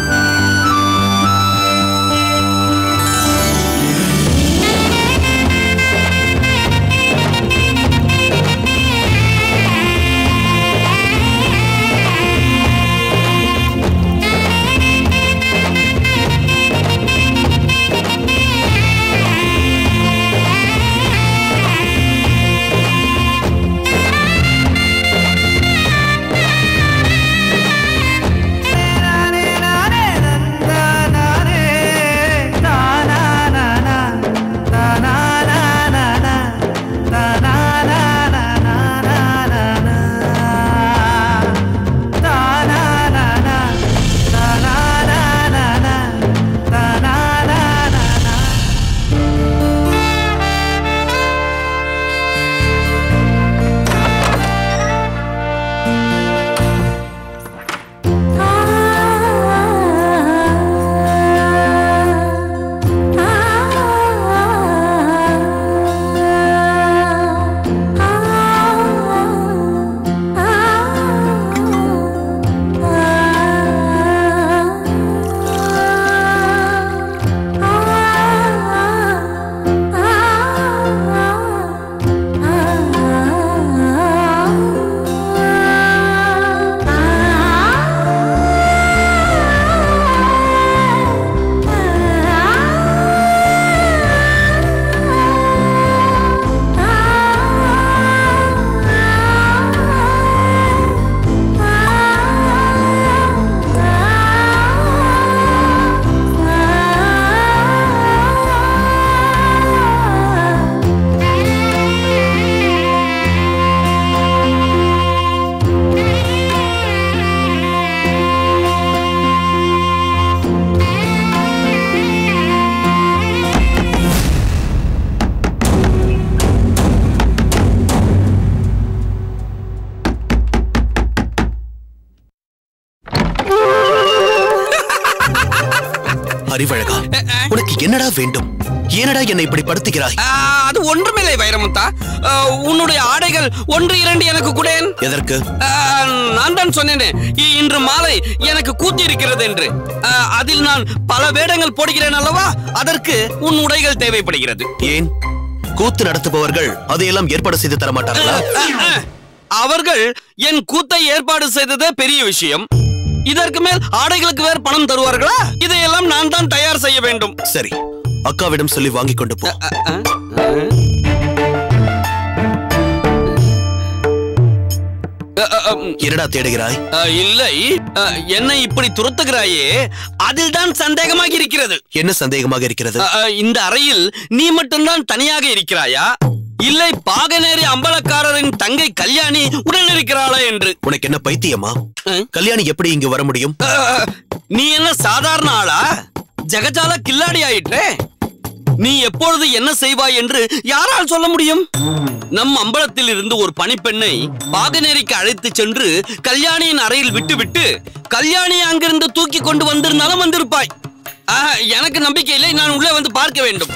G: அறிவழகா, உனக்கு என்னடா வேண்டும்? ஏனடா என்னை இப்படி படுத்துகிறாய்?
H: அது ஒன்றுமில்லை வைரமுத்தா. உன்னுடைய ஆடைகள் 1 2 எனக்கு கூடேன்.
G: எதற்கு?
H: நான் தான் சொன்னேனே, இன்று மாலை எனக்கு கூத்து இருக்கிறது என்று. அதில் நான் பல வேடங்கள் போடுகிறேன் அல்லவா, அதற்கு உன் உடைகள் தேவைப்படுகிறது.
G: ஏன் கூத்து நடத்துபவர்கள் அதையெல்லாம் ஏற்பாடு செய்து தர மாட்டார்களா?
H: அவர்கள் என் கூத்தை ஏற்பாடு செய்ததே பெரிய விஷயம். இதற்கு மேல் ஆடைகளுக்கு வேறு பணம் தருவார்களா? இதையெல்லாம் நான் தான் தயார் செய்ய வேண்டும்.
G: சரி, அக்காவிடம் சொல்லி வாங்கி கொண்டு போ. என்னடா தேடுகிறாய்?
H: இல்லை, என்னை இப்படி துரத்துகிறாயே, அதில் தான் சந்தேகமாக இருக்கிறது.
G: என்ன சந்தேகமாக இருக்கிறது?
H: இந்த அறையில் நீ மட்டும்தான் தனியாக இருக்கிறாயா, இல்லை பாகநேரி அம்பலக்காரரின் தங்கை கல்யாணி உடன் இருக்கிறாளா என்று.
G: உனக்கு என்ன பைத்தியமா? கல்யாணி எப்படி இங்கு வர முடியும்?
H: நீ என்ன சாதாரண ஆளா? ஜெகஜால கில்லாடி ஆயிற்றே. நீ எப்பொழுது என்ன செய்வாய் என்று யாரால் சொல்ல முடியும்? நம் அம்பலத்தில் இருந்து ஒரு பணிப்பெண்ணை பாகநேரிக்கு அழைத்து சென்று கல்யாணியின் அறையில் விட்டுவிட்டு கல்யாணியை அங்கிருந்து தூக்கி கொண்டு வந்திருந்தாலும் வந்திருப்பாய். எனக்கு நம்பிக்கை இல்லை, நான் உள்ளே வந்து பார்க்க வேண்டும்.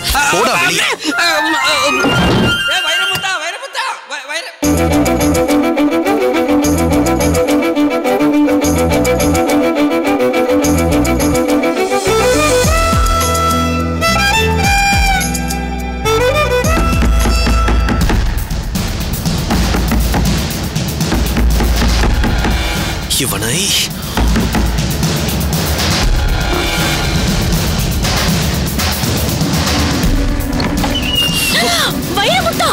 G: இவனை
I: வைரமுத்தா,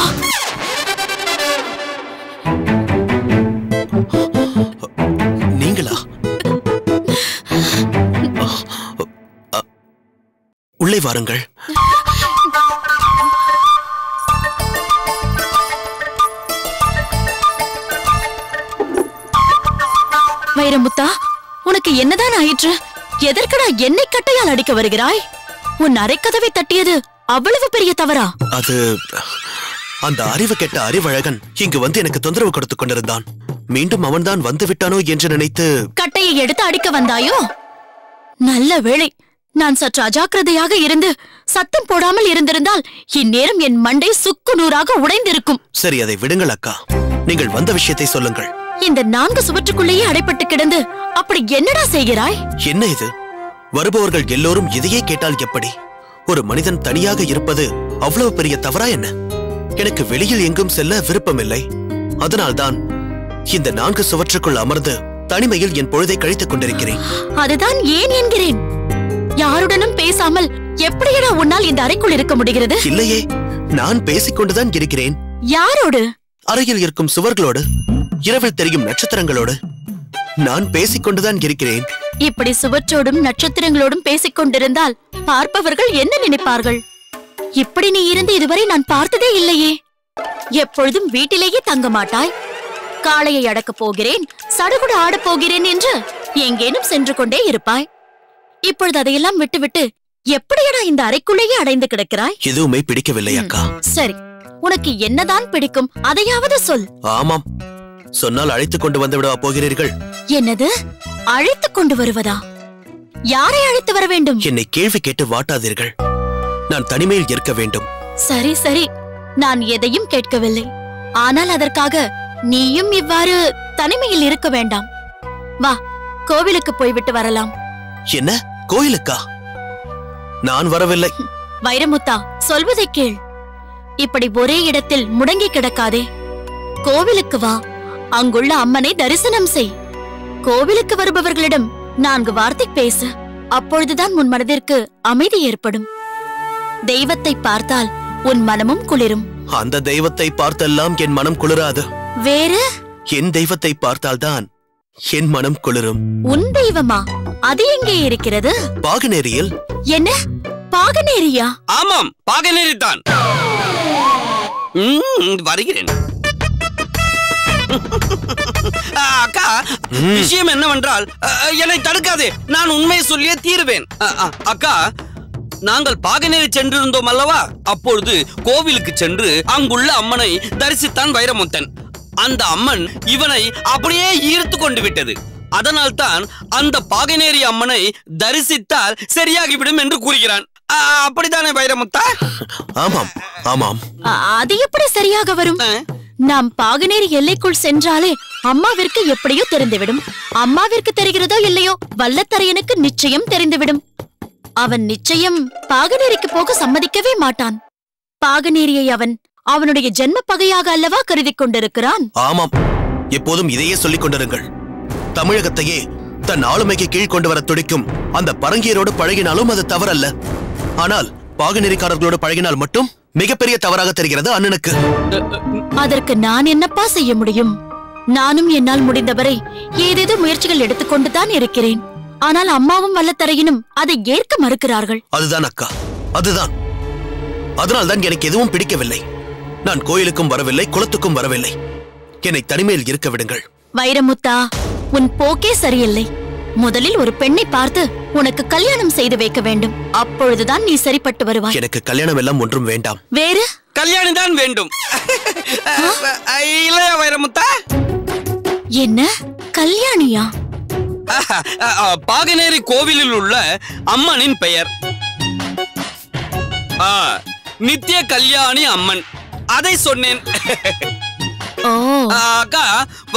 G: நீங்களா? உள்ளே வாருங்கள்.
I: வைரமுத்தா, உனக்கு என்னதான் ஆயிற்று? எதற்கடா என்னை கட்டையால் அடிக்க வருகிறாய்? உன் அரைக்கதவை தட்டியது அவ்வளவு பெரிய தவறா?
G: அது அந்த அறிவு கெட்ட அறிவழகன் இங்கு வந்து எனக்கு தொந்தரவு கொடுத்துக் கொண்டிருந்தான். மீண்டும் அவன்தான் வந்து விட்டானோ என்று நினைத்து
I: கட்டையை எடுத்து அடிக்க வந்தாயோ? நல்ல வேளை, நான் சற்று அஜாக்கிரதையாக இருந்து சத்தம் போடாமல் இருந்திருந்தால் இந்நேரம் என் மண்டை சுக்கு நூறாக உடைந்திருக்கும்.
G: சரி, அதை விடுங்கள் அக்கா. நீங்கள் வந்த விஷயத்தை சொல்லுங்கள்.
I: இந்த 4 சுவற்றுக்குள்ளேயே அடைப்பட்டு கிடந்து அப்படி என்னடா செய்கிறாய்?
G: என்ன இது? வருபவர்கள் எல்லோரும் இதையே கேட்டால் எப்படி? ஒரு மனிதன் தனியாக இருப்பது அவ்வளவு பெரிய தவறா என்ன? எனக்கு வெளியில் எங்கும் செல்ல விருப்பமில்லை. அதனால்தான் இந்த 4 சுவற்றுக்குள் அமர்ந்து தனிமையில் என் பொழுதை கழித்துக் கொண்டிருக்கிறேன்.
I: அதுதான் ஏன் என்கிறேன். யாருடனும் பேசாமல் எப்படியடா உன்னால் இந்த அறைக்குள் இருக்க முடிகிறது?
G: இல்லையே, நான் பேசிக்கொண்டுதான் இருக்கிறேன்.
I: யாரோடு?
G: அறையில் இருக்கும் சுவர்களோடு, இரவில் தெரியும் நட்சத்திரங்களோடு நான் பேசிக்கொண்டுதான் இருக்கிறேன்.
I: இப்படி சுவற்றோடும் நட்சத்திரங்களோடும் பேசிக் கொண்டிருந்தால் பார்ப்பவர்கள் என்ன நினைப்பார்கள்? இப்படி நீ இருந்து இதுவரை நான் பார்த்ததே இல்லையே. எப்பொழுதும் வீட்டிலேயே தங்க மாட்டாய். காளையை அடக்கப் போகிறேன், சடுகுடு ஆடப் போகிறேன் என்று எங்கேனும் சென்று கொண்டே இருப்பாய். இப்பொழுது அதையெல்லாம் விட்டுவிட்டு எப்படியடா இந்த அறைக்குள்ளேயே அடைந்து கிடக்கிறாய்?
G: எதுவுமே பிடிக்கவில்லை அக்கா.
I: சரி, உனக்கு என்னதான் பிடிக்கும், அதையாவது சொல்.
G: ஆமாம், சொன்னால் அழைத்துக் கொண்டு வந்து விடவா போகிறீர்கள்?
I: என்னது, அழைத்துக் கொண்டு வருவதா? யாரை அழைத்து வர வேண்டும்?
G: என்னை கேள்வி கேட்டு வாட்டாதீர்கள். நான் தனிமையில் இருக்க வேண்டும்.
I: சரி சரி, நான் எதையும் கேட்கவில்லை. ஆனால் அதற்காக நீயும் இவ்வாறு தனிமையில் இருக்க வேண்டாம். வா, கோவிலுக்கு போய்விட்டு வரலாம்.
G: என்ன, கோயிலுக்கா? நான் வரவில்லை.
I: வைரமுத்தா, சொல்வதை கேள். இப்படி ஒரே இடத்தில் முடங்கி கிடக்காதே. கோவிலுக்கு வா, அங்குள்ள அம்மனை தரிசனம் செய். கோவிலுக்கு வருபவர்களிடம் 4 வார்த்தை பேசு. அப்பொழுதுதான் உன் மனதிற்கு அமைதி ஏற்படும். தெய்வத்தை பார்த்தால் உன் மனமும் குளிரும்.
G: அந்த தெய்வத்தை பார்த்தெல்லாம் என் மனம் குளிராது.
I: வேறு?
G: என் தெய்வத்தை பார்த்தால்தான் என் மனம் குளிரும்.
I: உன் தெய்வமா? அது எங்கே இருக்கிறது?
G: பாகநேரியில்.
I: என்ன, பாகநேரியா?
H: ஆமாம், பாகநேரி தான். வருகிறேன். அக்கா, விஷயம் என்னவென்றால், என்னை தடுக்காதே, நான் உண்மையை சொல்லியே தீருவேன். அக்கா, நாங்கள் பாகநேரி சென்றிருந்தோம் அல்லவா? அப்பொழுது கோவிலுக்கு சென்று அங்குள்ள அம்மனை தரிசித்தான் வைரமுத்தன். அந்த அம்மன் இவனை அப்படியே ஈர்த்து கொண்டு விட்டது. அதனால் தான் அந்த பாகநேரி அம்மனை தரிசித்தால் சரியாகிவிடும் என்று கூறுகிறான். அப்படித்தானே வைரமுத்தா?
G: ஆமாம் ஆமாம்.
I: அது எப்படி சரியாக வரும்? நாம் பாகனேரி எல்லைக்குள் சென்றாலே அம்மாவிற்கு எப்படியோ தெரிந்துவிடும். அம்மாவிற்கு தெரிகிறதோ இல்லையோ, வல்லத்தரையனுக்கு நிச்சயம் தெரிந்துவிடும். அவன் நிச்சயம் பாகனேரிக்கு போக சம்மதிக்கவே மாட்டான். பாகனேரியை அவன் அவனுடைய ஜென்ம பகையாக அல்லவா கருதிக் கொண்டிருக்கிறான்.
G: ஆமாம், எப்போதும் இதையே சொல்லிக் கொண்டிருங்கள். தமிழகத்தையே தன் ஆளுமைக்கு கீழ் கொண்டு வர துடிக்கும் அந்த பரங்கியரோடு பழகினாலும் அது தவறல்ல. ஆனால் பாகநெறிக்காரர்களோடு பழகினால் மட்டும் மிகப்பெரிய தவறாக தெரிகிறது அண்ணனுக்கு.
I: அதற்கு நான் என்னப்பா செய்ய முடியும்? நானும் என்னால் முடிந்தவரை ஏதேதோ முயற்சிகள் எடுத்துக்கொண்டுதான் இருக்கிறேன். ஆனால் அம்மாவும் வல்லத்தரையினும் அதை ஏற்க மறுக்கிறார்கள்.
G: அதுதான் அக்கா, அதுதான். அதனால்தான் எனக்கு எதுவும் பிடிக்கவில்லை. நான் கோயிலுக்கும் வரவில்லை, குளத்துக்கும் வரவில்லை. என்னை தனிமையில் இருக்க விடுங்கள்.
I: வைரமுத்தா, உன் போக்கே சரியில்லை. முதலில் ஒரு பெண்ணை பார்த்து உனக்கு கல்யாணம் செய்து வைக்க வேண்டும். அப்பொழுதுதான் நீ சரிப்பட்டு வருவாய்.
G: எனக்கு கல்யாணம் எல்லாம் ஒன்றும் வேண்டாம்.
I: வேறு
H: கல்யாணம் தான் வேண்டும். இல்லையா வைரமுத்தா?
I: என்ன கல்யாணியா?
H: பாகனேரி கோவிலில் உள்ள அம்மனின் பெயர் நித்திய கல்யாணி அம்மன். அதை சொன்னேன். அக்கா,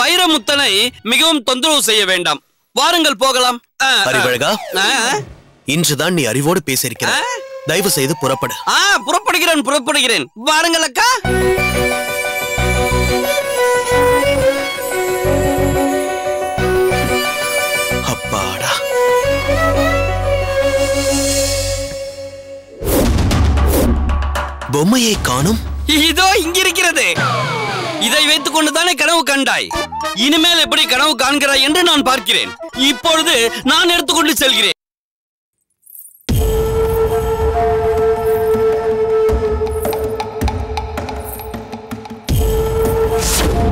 H: வைரமுத்தனை மிகவும் தொந்தரவு செய்ய வேண்டாம். வாருங்கள் போகலாம்.
G: அறிவழகா, இன்றுதான் நீ அறிவோடு பேசியிருக்கிறாய். தயவு செய்து புறப்படு.
H: புறப்படுகிறேன். வாருங்கள் அக்கா.
G: அப்பாடா, பொம்மையை காணும்.
H: இதோ இங்கிருக்கிறது. இதை வைத்துக் கொண்டுதானே கனவு கண்டாய். இனிமேல் எப்படி கனவு காண்கிறாய் என்று நான் பார்க்கிறேன். இப்பொழுது நான் எடுத்துக்கொண்டு செல்கிறேன்.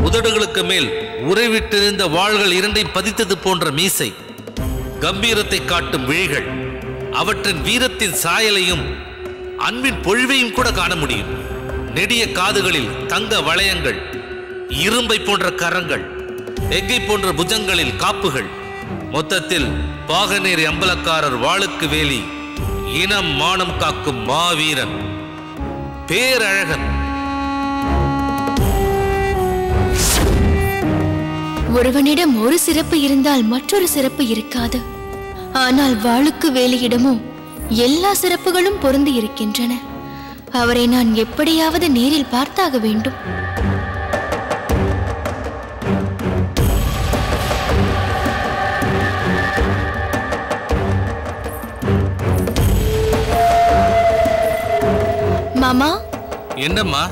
J: உதடுகளுக்கு மேல் உறைவிட்டிருந்த வாள்கள் இரண்டை பதித்தது போன்ற மீசை, கம்பீரத்தை காட்டும் விழிகள், அவற்றின் வீரத்தின் சாயலையும் அன்பின் பொழிவையும் கூட காண முடியும். நெடிய காதுகளில் தங்க வளையங்கள், இரும்பை போன்ற கரங்கள், எக்கை போன்ற புஜங்களில் காப்புகள். மொத்தத்தில் பாகனேரி அம்பலக்காரர் வாளுக்கு வேலி, இனம் மானம் காக்கும் மாவீரன், பேரழகன்.
K: ஒருவனிடம் ஒரு சிறப்பு இருந்தால் மற்றொரு சிறப்பு இருக்காது. ஆனால் வாளுக்கு வேலியிடமோ எல்லா சிறப்புகளும் பொருந்தி இருக்கின்றன. அவரை நான் எப்படியாவது நேரில் பார்த்தாக வேண்டும். மாமா.
J: என்னம்மா?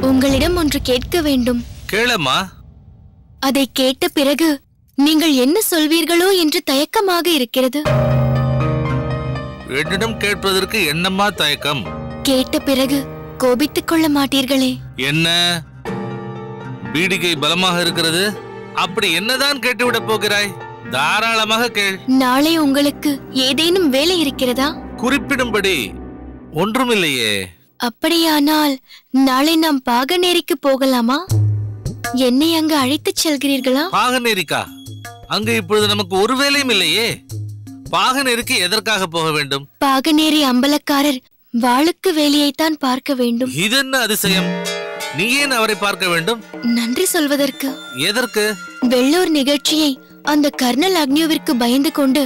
K: உங்களிடம் ஒன்று கேட்க வேண்டும்.
J: கேளம்மா.
K: அதை கேட்ட பிறகு நீங்கள் என்ன சொல்வீர்களோ என்று தயக்கமாக இருக்கிறது.
J: என்னிடம் கேட்பதற்கு என்னம்மா தயக்கம்?
K: கேட்ட பிறகு கோபித்துக் கொள்ள மாட்டீர்களே?
J: என்ன பீடிகை பலமாக இருக்கிறது? அப்படி என்னதான் கேட்டுவிடப் போகிறாய்? தாராளமாக கேள்.
K: நாளை உங்களுக்கு ஏதேனும் வேலை இருக்கிறதா?
J: குறிப்பிடும்படி ஒன்றுமில்லையே.
K: அப்படியானால் நாளை நாம் பாகநேரிக்கு போகலாமா? என்னை அங்கு அழைத்துச் செல்கிறீர்களா?
J: பாகநேரிக்கா? அங்கு இப்பொழுது நமக்கு ஒரு வேலையும் இல்லையே. பாகநேரிக்கு எதற்காக போக வேண்டும்?
K: பாகநேரி அம்பலக்காரர் வாளுக்கு வேலையைத்தான் பார்க்க வேண்டும்.
J: இதென்ன அதிசயம்? நீ ஏன் அவரை பார்க்க வேண்டும்?
K: நன்றி சொல்வதற்கு.
J: எதற்கு?
K: வெள்ளூர் நிகழ்ச்சியை அந்த கர்னல் அக்னியுவிற்கு பயந்து கொண்டு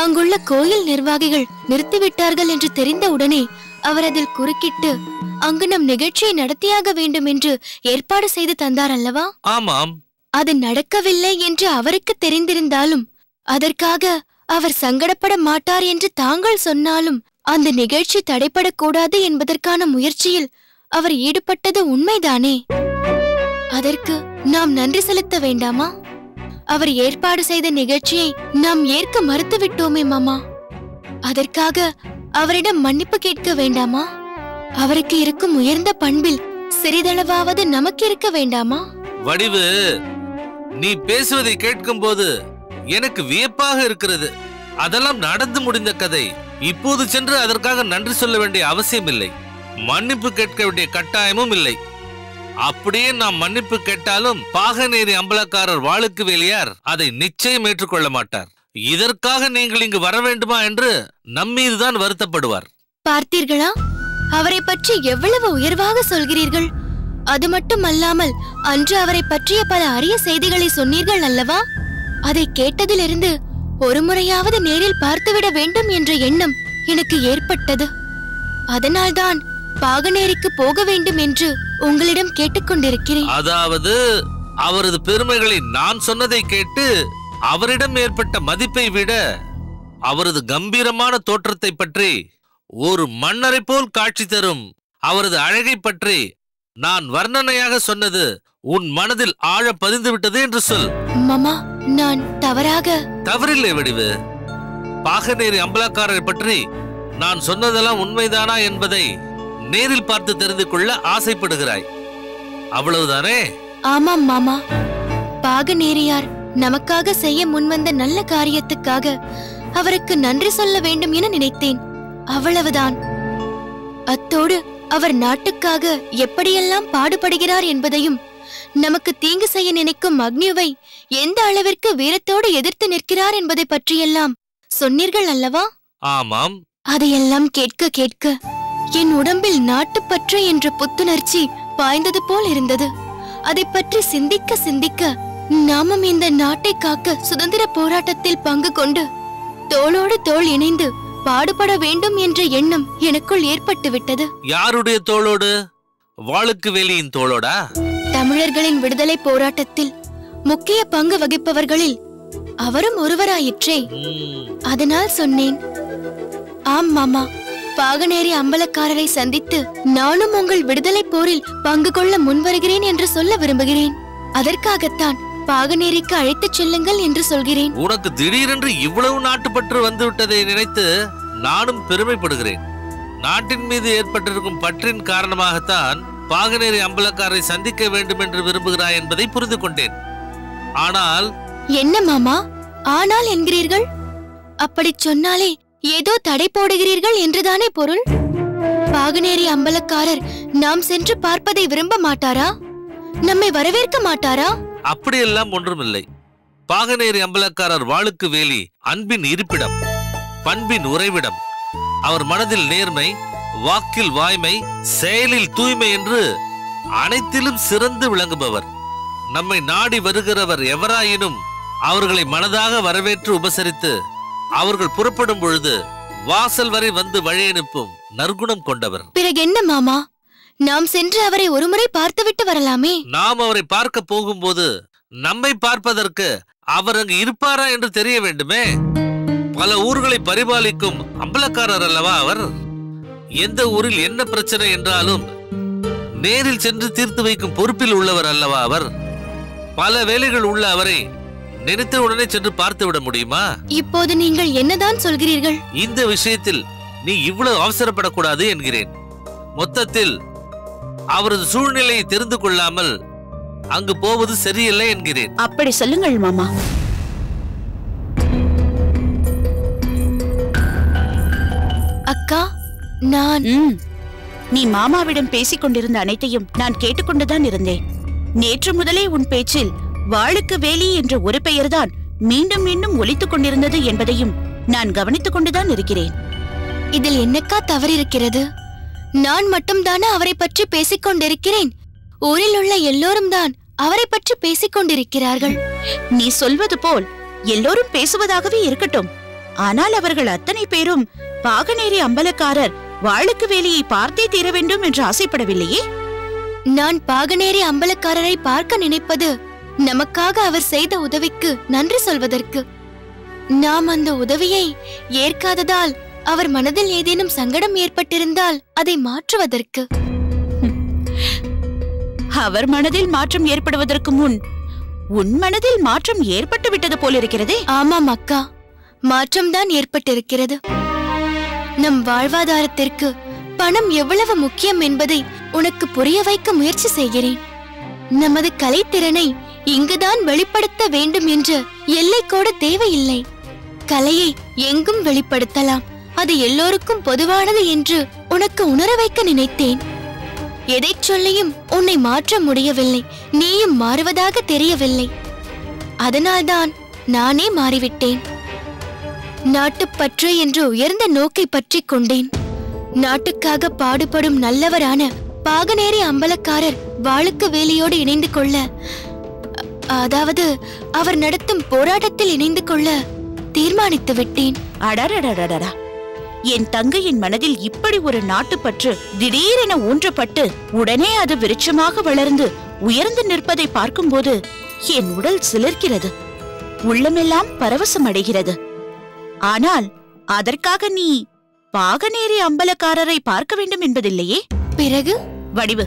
K: அங்குள்ள கோயில் நிர்வாகிகள் நிறுத்திவிட்டார்கள் என்று தெரிந்த உடனே அவர் அதில் குறுக்கிட்டு அங்கு நம் நிகழ்ச்சியை நடத்தியாக வேண்டும் என்று ஏற்பாடு செய்து தந்தார் அல்லவா?
J: ஆமாம்.
K: அது நடக்கவில்லை என்று அவருக்கு தெரிந்திருந்தாலும் அதற்காக அவர் சங்கடப்பட மாட்டார் என்று தாங்கள் சொன்னாலும் அந்த நிகழ்ச்சி தடைபடக்கூடாது என்பதற்கான முயற்சியில் அவர் ஈடுபட்டது உண்மைதானே? அதற்கு நாம் நன்றி செலுத்த வேண்டாமா? அவர் ஏற்பாடு செய்த நிகழ்ச்சியை நாம் ஏற்க மறுத்துவிட்டோமே மாமா. அதற்காக அவரிடம் மன்னிப்பு கேட்க வேண்டாமா? அவருக்கு இருக்கும் உயர்ந்த பண்பில் சிறிதளவாவது நமக்கு இருக்க வேண்டாமா?
J: வடிவு, நீ பேசுவதை கேட்கும் போது எனக்கு வியப்பாக இருக்கிறது. அதெல்லாம் நடந்து முடிந்த கதை. இப்போது சென்று அதற்காக நன்றி சொல்ல வேண்டிய அவசியம் இல்லை. மன்னிப்பு கேட்க வேண்டிய கட்டாயமும் இல்லை. அப்படியே நாம் மன்னிப்பு கேட்டாலும் பாகநேரி அம்பலக்காரர் வாளுக்கு வேலியார் அதை நிச்சயம் ஏற்றுக்கொள்ள மாட்டார். இதற்காக நீங்கள் இங்கு வர வேண்டுமா என்று நம்மீதுதான் வருத்தப்படுவார்.
K: பார்த்தீர்களா, அவரை பற்றி எவ்வளவு உயர்வாக சொல்கிறீர்கள். அது மட்டும் அல்லாமல் அன்று அவரை பற்றிய பல அரிய செய்திகளை சொன்னீர்கள் அல்லவா? அதை கேட்டதிலிருந்து ஒரு முறையாவது நேரில் பார்த்துவிட வேண்டும் என்ற எண்ணம் எனக்கு ஏற்பட்டது. அதனால்தான் பாகனேரிக்கு போக வேண்டும் என்று உங்களிடம் கேட்டுக்கொண்டிருக்கிறேன்.
J: அதாவது அவரது பெருமைகளை நான் சொன்னதை கேட்டு அவரிடம் ஏற்பட்ட மதிப்பை விட அவரது கம்பீரமான தோற்றத்தை பற்றி, ஒரு மன்னரை போல் காட்சி தரும் அவரது அழகை பற்றி நான் வர்ணனையாக சொன்னது உன் மனதில் ஆழ பதிந்து விட்டது என்று சொல்.
K: மாமா, நான்
J: தவறில்லை வடிவு. பாகனேரி அம்பலக்காரரை பற்றி நான் சொன்னதெல்லாம் உண்மைதானா என்பதை நேரில் பார்த்து தெரிந்து கொள்ள ஆசைப்படுகிறாய், அவ்வளவுதானே?
K: ஆமாம் மாமா. பாகனேரியார் நமக்காக செய்ய முன்வந்த நல்ல காரியத்துக்காக அவருக்கு நன்றி சொல்ல வேண்டும் என நினைத்தேன், அவ்வளவுதான். அத்தோடு அவர் நாட்டுக்காக எப்படியெல்லாம் பாடுபடுகிறார் என்பதையும், நமக்கு தீங்கு செய்ய நினைக்கும் அக்னியுவை எந்த அளவிற்கு வீரத்தோடு எதிர்த்து நிற்கிறார் என்பதை பற்றியெல்லாம் சொன்னீர்கள் அல்லவா?
J: ஆமாம்.
K: அதையெல்லாம் கேட்க கேட்க என் உடம்பில் நாட்டுப்பற்று என்ற புத்துணர்ச்சி பாய்ந்தது போல் இருந்தது. அதை பற்றி சிந்திக்க சிந்திக்க நாமும் இந்த நாட்டை காக்க சுதந்திர போராட்டத்தில் பங்கு கொண்டு தோளோடு தோள் இணைந்து பாடுபட வேண்டும் என்ற எண்ணம் எனக்குள் ஏற்பட்டு விட்டது.
J: யாருடைய தோளோடு? வாளுக்கு வேலியின் தோளோடா?
K: தமிழர்களின் விடுதலை போராட்டத்தில் முக்கிய பங்கு வகிப்பவர்களில் அவரும் ஒருவராயிற்றே, அதனால் சொன்னேன். ஆம் மாமா, பாகனேரி அம்பலக்காரரை சந்தித்து நானும் உங்கள் விடுதலை போரில் பங்கு கொள்ள முன்வருகிறேன் என்று சொல்ல விரும்புகிறேன். அதற்காகத்தான் பாகனேரிக்கு அழைத்துச் செல்லுங்கள் என்று சொல்கிறேன்.
J: உனக்கு திடீரென்று இவ்வளவு நாட்டுப்பற்று வந்துவிட்டதை நினைத்து நானும் பெருமைப்படுகிறேன். நாட்டின் மீது ஏற்பட்டிருக்கும் பற்றின் காரணமாகத்தான் பாகனேரி அம்பலக்காரரை சந்திக்க வேண்டும் என்று விரும்புகிறாய் என்பதை புரிந்து கொண்டேன். ஆனால்
K: என்ன மாமா ஆனால் என்கிறீர்கள்? அப்படி சொன்னாலே ஏதோ தடை போடுகிறீர்கள் என்றுதானே பொருள். பாகனேரி அம்பலக்காரர் நாம் சென்று பார்ப்பதை விரும்ப மாட்டாரா? நம்மை வரவேற்க மாட்டாரா?
J: அப்படியெல்லாம் ஒன்றுமில்லை. பாகனேரி அம்பலக்காரர் வாளுக்கு வேலி அன்பின் இருப்பிடம், பண்பின் உறைவிடம். அவர் மனதில் நேர்மை, வாக்கில் வாய்மை, செயலில் தூய்மை என்று அனைத்திலும் சிறந்து விளங்குபவர். நம்மை நாடி வருகிறவர் எவராயினும் அவர்களை மனதாக வரவேற்று உபசரித்து அவர்கள் புறப்படும் பொழுது வாசல் வரை வந்து வழி அனுப்பும் நற்குணம் கொண்டவர்.
K: பிறகு என்ன மாமா, நாம் சென்று அவரை ஒருமுறை பார்த்துவிட்டு வரலாமே?
J: நாம் அவரை பார்க்க போகும்போது நம்மை பார்ப்பதற்கு அவர் அங்கு இருப்பாரா என்று தெரிய வேண்டுமே. பல ஊர்களை பரிபாலிக்கும் அம்பலக்காரர் அல்லவா அவர். எந்த ஊரில் என்ன பிரச்சனை என்றாலும் நேரில் சென்று தீர்த்து வைக்கும் பொறுப்பில் உள்ளவர் அல்லவா அவர். பல வேலைகள் உள்ள அவரை நினைத்த உடனே சென்று பார்த்து விட முடியுமா?
K: இப்போது நீங்கள் என்னதான் சொல்கிறீர்கள்?
J: இந்த விஷயத்தில் நீ இவ்வளவு அவசரப்படக்கூடாது என்கிறேன். மொத்தத்தில் அவரது சூழ்நிலையை தெரிந்து கொள்ளாமல் அங்கு போவது சரியில்லை என்கிறேன்.
I: அப்படி சொல்லுங்கள் மாமா.
K: அக்கா, நான்
I: நீ மாமாவிடம் பேசிக் கொண்டிருந்த அனைத்தையும் நான் கேட்டுக்கொண்டுதான் இருந்தேன். நேற்று முதலே உன் பேச்சில் வாளுக்கு வேலி என்ற ஒரு பெயர்தான் மீண்டும் மீண்டும் ஒலித்துக் கொண்டிருந்தது என்பதையும் நான் கவனித்துக் கொண்டுதான் இருக்கிறேன்.
K: இதில் என்னக்கா தவறிருக்கிறது? நான் மட்டும்தானே அவரை பற்றி பேசிக் கொண்டிருக்கிறேன். ஊரில் உள்ள எல்லோரும் தான் அவரை பற்றி பேசிக் கொண்டிருக்கிறார்கள்.
I: நீ சொல்வது போல் எல்லோரும் பேசுவதாகவே இருக்கட்டும். ஆனால் அவர்கள் அத்தனை பேரும் பாகனேரி அம்பலக்காரர் வாளுக்கு வேலியை பார்த்தே தீர வேண்டும் என்று ஆசைப்படவில்லையே.
K: நான் பாகனேரி அம்பலக்காரரை பார்க்க நினைப்பது நமக்காக அவர் செய்த உதவிக்கு நன்றி சொல்வதற்கு. நாம் அந்த உதவியை ஏற்காததால் அவர் மனதில் ஏதேனும் சங்கடம் ஏற்பட்டிருந்தால் அதை மாற்றுவதற்கு.
I: அவர் மனதில் மாற்றம் ஏற்படுவதற்கு முன் உன் மனதில் மாற்றம் ஏற்பட்டு விட்டது போலிருக்கிறதே.
K: ஆமாம் அக்கா, மாற்றம்தான் ஏற்பட்டிருக்கிறது. நம் வாழ்வாதாரத்திற்கு பணம் எவ்வளவு முக்கியம் என்பதை உனக்கு புரிய வைக்க முயற்சி செய்கிறேன். நமது கலைத்திறனை இங்குதான் வெளிப்படுத்த வேண்டும் என்ற எல்லை கூட தேவையில்லை. கலையை எங்கும் வெளிப்படுத்தலாம், அது எல்லோருக்கும் பொதுவானது என்று உனக்கு உணர வைக்க நினைத்தேன். எதை சொல்லியும் உன்னை மாற்ற முடியவில்லை, நீயும் மாறுவதாக தெரியவில்லை. அதனால்தான் நானே மாறிவிட்டேன். நாட்டுப்பற்று என்ற உயர்ந்த நோக்கை பற்றிக் கொண்டேன். நாட்டுக்காக பாடுபடும் நல்லவரான பாகனேரி அம்பலக்காரர் வாளுக்கு வேலியோடு இணைந்து கொள்ள, அதாவது அவர் நடத்தும் போராட்டத்தில் இணைந்து கொள்ள தீர்மானித்து விட்டேன்.
I: அடடடடடா, என் தங்கையின் மனதில் இப்படி ஒரு நாட்டுப்பற்று திடீரென ஊன்றப்பட்டு உடனே அது விருட்சமாக வளர்ந்து உயர்ந்து நிற்பதை பார்க்கும்போது என் உடல் சிலிர்க்கிறது, உள்ளமெல்லாம் பரவசம் அடைகிறது. ஆனால் அதற்காக நீ பாகனேரி அம்பலக்காரரை பார்க்க வேண்டும் என்பதில்லையே.
K: பிறகு
I: வடிவு,